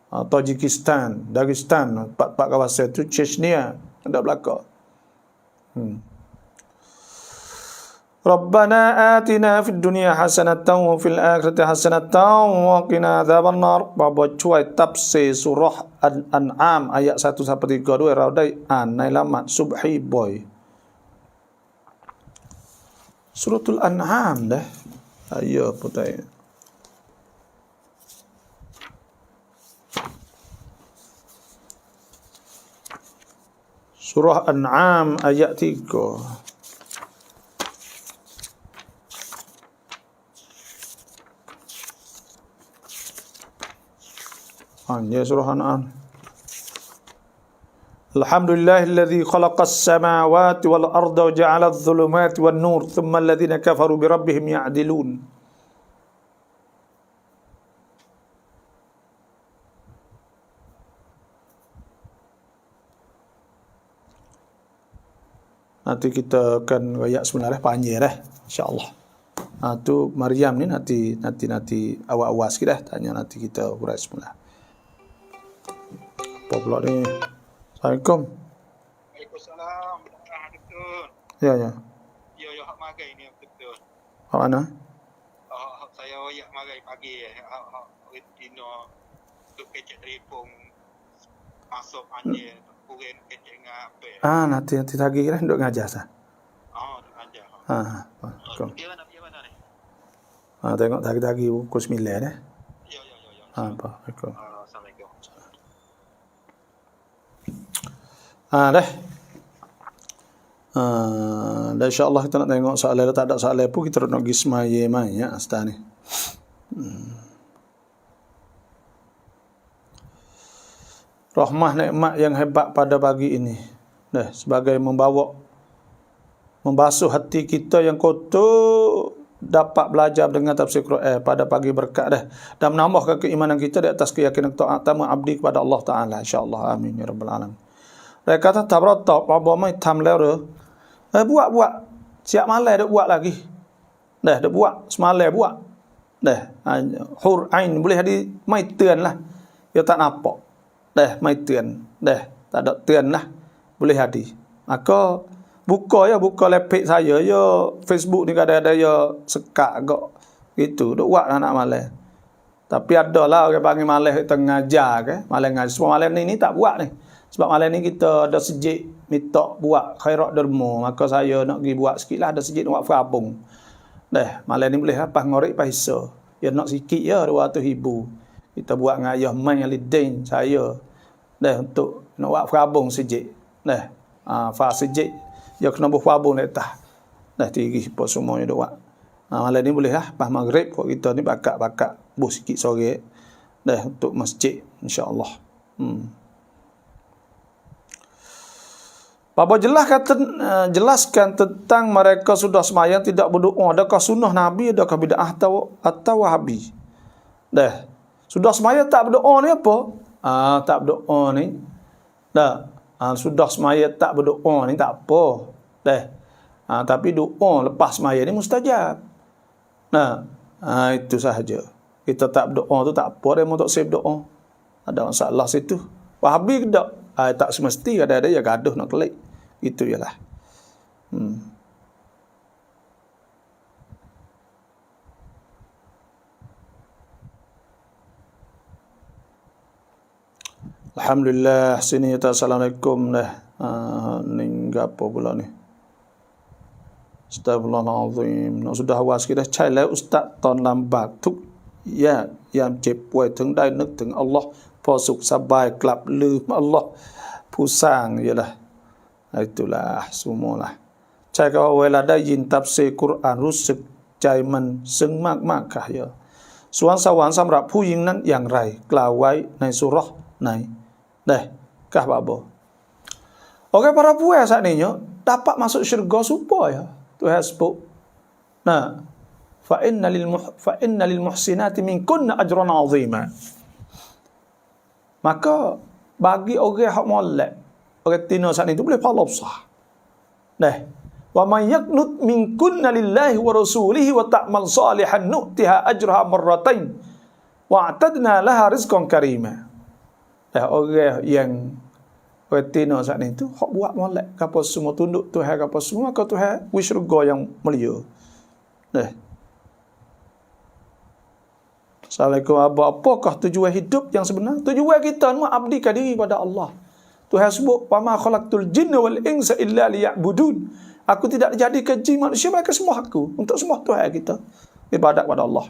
Tajikistan, Dagestan, tempat-tempat kawasan tu, Chechnya ada belakang. Rabbana atina fid dunya hasanatan wa fil akhirati hasanatan wa qina adzabannar. Baba cuai tafsir surah Al-An'am ayat 1 sampai 32 raudai nai lamat subhi boy. Suratul An'am dah. Ayo putai. Surah An'am ayat 3. Ya surah An'am. Alhamdulillahilladzi khalaqas samawati wal arda wa ja'ala adh-dhulumati wan nur thumma alladhina kafaru bi rabbihim ya'dilun. Nanti kita akan ayat sebenarnya panjang dah, insya-Allah. Tu Maryam ni nanti awal-awal sikit dah tanya, nanti kita urai semula. Apa pula ni? Assalamualaikum. Waalaikumsalam. Betul. Ya. Ya, hak magai ni betul. Hak mana? Saya yak magai pagi. Hak dino tu kecek telefon masuk anje kurang kecek ngapa. Nanti lagi kan duk ngajar sah. Duk ngajar. Dia mana ni? Tengok lagi pukul 9 dah. Ya. Apa? Assalamualaikum. Assalamualaikum. Dah. Dah insya-Allah kita nak tengok soalan, tak ada soalan pun kita nak pergi semaya banyak setelah ni. Rahmah nikmat yang hebat pada pagi ini. Dah sebagai membasuh hati kita yang kotor, dapat belajar dengan tafsir Quran pada pagi berkat dah, dan menambahkan keimanan kita di atas keyakinan taat tamu abdi kepada Allah Taala, insya-Allah. Amin ya rabbal alamin. Mereka kata tabrata apa mai tham lero. Buat siap malam dak buat lagi. Dah buat semalam buat. Dah hur ain boleh hadi mai tuan lah. Dia tak nampak. Dah mai tuan. Dah tak ada tuan lah. Boleh hadi. Maka buka lepek saya ya Facebook ni kadang-kadang ya sekak agak gitu. Duk buat anak malam. Tapi ada lah orang panggil malam tengah ngajar ke. Malam ngajar. Sebab malam ni tak buat ni. Sebab malam ni kita ada sejid minta buat khairat derma. Maka saya nak pergi buat sikit lah. Ada sejid nak buat farabung. Dah, malam ni boleh lepas ngorek pahisa. Ya nak sikit ya 200,000. Kita buat dengan ayah main alidin saya. Dah untuk nak buat farabung sejid. Dah, far sejid. Ya kena buat farabung letak. Dah tinggi apa semuanya dah buat. Malam ni boleh lah. Lepas maghrib kita ni bakat-bakat. Buh sikit sore. Dah untuk masjid. InsyaAllah. Bapa jelaskan tentang mereka sudah sembahyang tidak berdoa. Adakah sunnah Nabi, adakah bid'ah atau Wahabi? Dah. Sudah sembahyang tak berdoa ni apa? Tak berdoa ni. Dah. Sudah sembahyang tak berdoa ni tak apa. Dah. Tapi doa lepas sembahyang ni mustajab. Nah, itu sahaja. Kita tak berdoa tu tak apa, dia mau tak save doa. Ada masalah situ. Wahabi ke tak? Tak semesti ada ya gaduh nak klik. Itu ialah. Alhamdulillah. Sini ya, assalamualaikum dah. Ni apa pula ni? Astagfirullahalazim. Nak sudah awal sikit dah. Cai lah ustaz ton lambat thuk ya yang jetป่วยถึงได้นึกถึงอัลลอฮ์พอสุขสบายกลับลืมอัลลอฮ์ผู้สร้างialah. Itulah semualah. Saya kalau วลาได้ยินตัฟซีรกุรอานรู้สึกใจมันซึ้งมากๆค่ะya. สวรรค์สวรรค์สำหรับผู้หญิงนั้นอย่างไรกล่าวไว้ในซูเราะห์ไหนdah kah babo. Okey para puas saat ni dapat masuk syurga supaya Tuhan sebut Nah, fa inna lil muhsinati minkunna ajran 'azima. Maka bagi orang hak molek, orang tino saat itu boleh pahala besar. Nah, wa may yaqnut minkunna lillahi wa rasulihi wa ta'mal salihan nu'tiha ajraha marratain wa a'tadna laha rizqan karima. Orang yang retina saat itu hak buat molek apa semua tunduk Tuhan apa semua, maka Tuhan wis syurga yang mulia. Assalamualaikum. Apakah tujuan hidup yang sebenar? Tujuan kita mengabdikan diri pada Allah. Tuhan sebut, "Wa ma khalaqtul jinna wal insa illa liya'budun." Aku tidak dijadikan jin manusia, mereka semua aku untuk semua Tuhan kita ibadat pada Allah.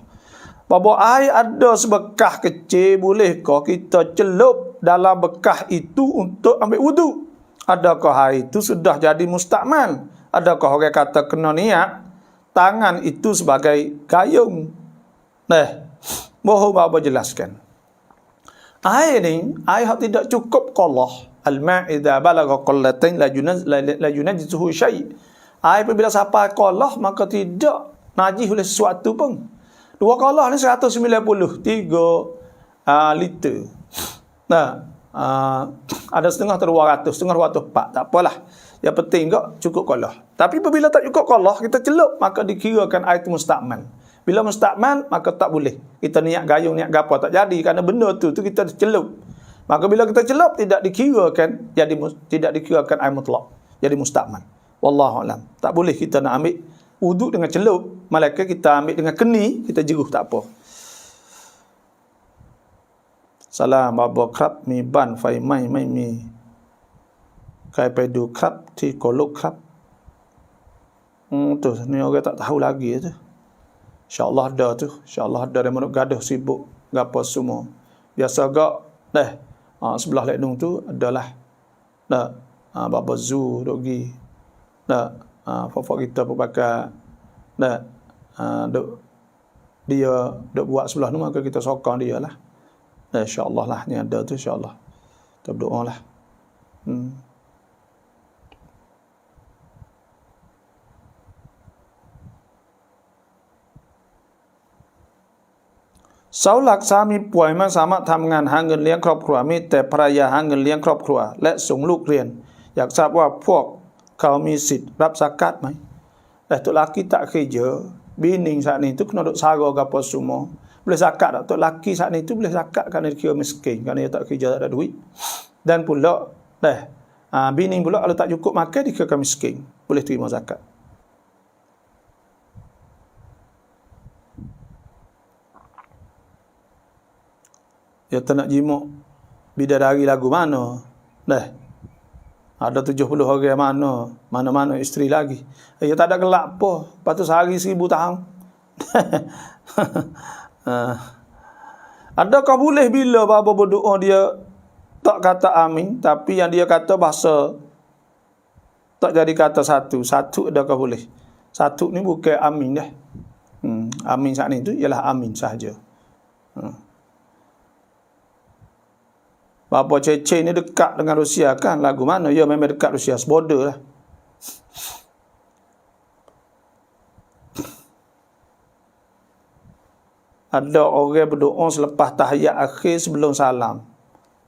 Bahawa air ada sebekah kecil, bolehkah kita celup dalam bekah itu untuk ambil wudu? Adakah air itu sudah jadi mustakmal? Adakah orang kata kena niat tangan itu sebagai gayung? Mohon Bapa jelaskan. Air ni, air tidak cukup qallah. Al-ma' idza balagha qallatain la yunajjisuhu syai'. Air apabila sampai qallah maka tidak najis oleh sesuatu pun. 2 qallah ni 193 liter. Ada setengah tu 200, setengah 204. Tak apalah. Yang penting cukup qallah. Tapi apabila tak cukup qallah, kita celup, maka dikirakan air itu mustakmal. Bila mustakmal, maka tak boleh. Kita niat gayung, niat gapo tak jadi. Kerana benda tu kita celup. Maka bila kita celup, tidak dikirakan air mutlak. Jadi mustakmal. Wallahu a'lam. Tak boleh kita nak ambil wuduk dengan celup. Malaikat kita ambil dengan keni, kita jeruh, tak apa. Salam babo krab mi ban fai mai mi. Kai pai du krab ti kolok krab. Tu ni orang tak tahu lagi tu. InsyaAllah ada tu. InsyaAllah ada yang menurut gaduh sibuk. Gapa semua. Biasa agak sebelah leknung tu adalah Baba Zu duk pergi. Fafak kita berbakar. Dia duk buat sebelah tu, maka kita sokong dia lah. InsyaAllah lah. Ni ada tu insyaAllah. Kita berdoa lah.เสาหลักสามีป่วยไม่สามารถทำงานหาเงินเลี้ยงครอบครัวมีแต่ภรรยาหาเงินเลี้ยงครอบครัวและส่งลูกเรียนอยากทราบว่าพวกเขามีสิทธิ์รับซากาตไหมแต่ตัวlaki tak kerja bini saat ini tu kena duk sara ke apa semua boleh zakat tak? Tok laki saat ini tu boleh zakat kerana dia kira miskin, kerana dia tak kerja, tak ada duit. Dan pula bini pula kalau tak cukup makan dia kira miskin, boleh terima zakat. Dia tak nak jimuk bidadari lagu mana? Ada 70 orang mana-mana isteri lagi. Dia tak ada gelak apa. Lepas tu sehari 1000 tahun. Adakah boleh bila bapa berdoa dia tak kata amin, tapi yang dia kata bahasa tak jadi kata satu. Satu adakah boleh? Satu ni bukan amin dah. Amin saat ni tu ialah amin sahaja. Bapa Cece ni dekat dengan Rusia kan? Lagu mana? Ya memang dekat Rusia, border lah. Ada orang berdoa selepas tahiyat akhir sebelum salam.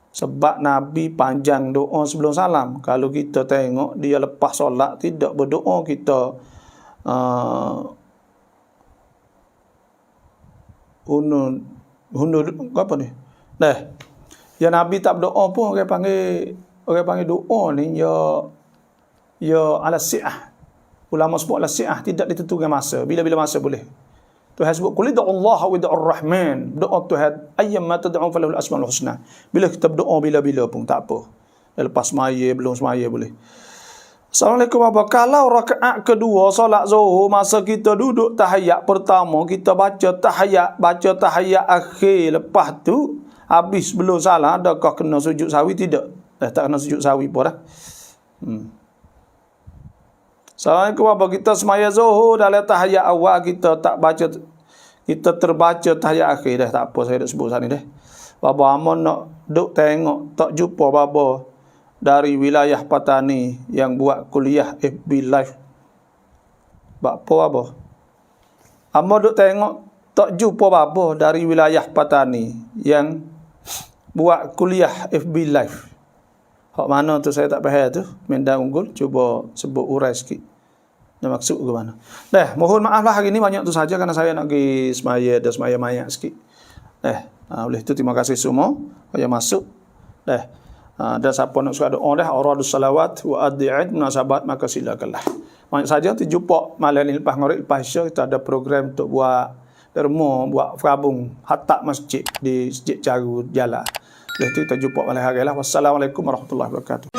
Sebab Nabi panjang doa sebelum salam. Kalau kita tengok dia lepas solat tidak berdoa, kita hundur apa ni? Ya Nabi tak berdoa pun orang panggil doa ni ya ala si'ah. Ulama sebut ala si'ah, tidak ditentukan masa. Bila-bila masa boleh. Tuhan sebut qul Allah wa Rahman. Doa Tuhan ayyamma tad'u falahul asmaul husna. Bila kita berdoa bila-bila pun tak apa. Lepas semaya, belum semaya boleh. Assalamualaikum warahmatullahi wabarakatuh. Kalau rakaat kedua solat Zuhur, masa kita duduk tahiyat pertama, kita baca tahiyat akhir, lepas tu habis belum salah, adakah kena sujud sawi? Tidak. Tak kena sujud sawi pun dah. Assalamualaikum warahmatullahi wabarakatuh. Kita semaya Zuhur dalam tahiyat awal kita tak baca, kita terbaca tahiyat akhir dah. Tak apa saya dah sebut sana dah. Baba Amon nak duk tengok, tak jumpa baba dari wilayah Patani yang buat kuliah FB Live. Bapa apa? Amo duk tengok tak jumpa apa dari wilayah Patani yang buat kuliah FB Live. Hak mana tu saya tak faham tu. Mendan Unggul cuba sebut urai sikit. Dia maksud ke mana. Mohon maaf lah hari ni banyak tu saja kerana saya nak pergi semaya dan semaya mayak sikit. Oleh itu terima kasih semua yang masuk. Dan siapa nak suka doa auradus salawat wa adhi'id munasabat maka silakanlah. Banyak saja tu jumpa malam ni lepas ngorek lepas Isya kita ada program untuk buat derma, buat perabung hatak masjid di Masjid Caru Jalan. Oleh itu kita jumpa malam hari lah. Wassalamualaikum warahmatullahi wabarakatuh.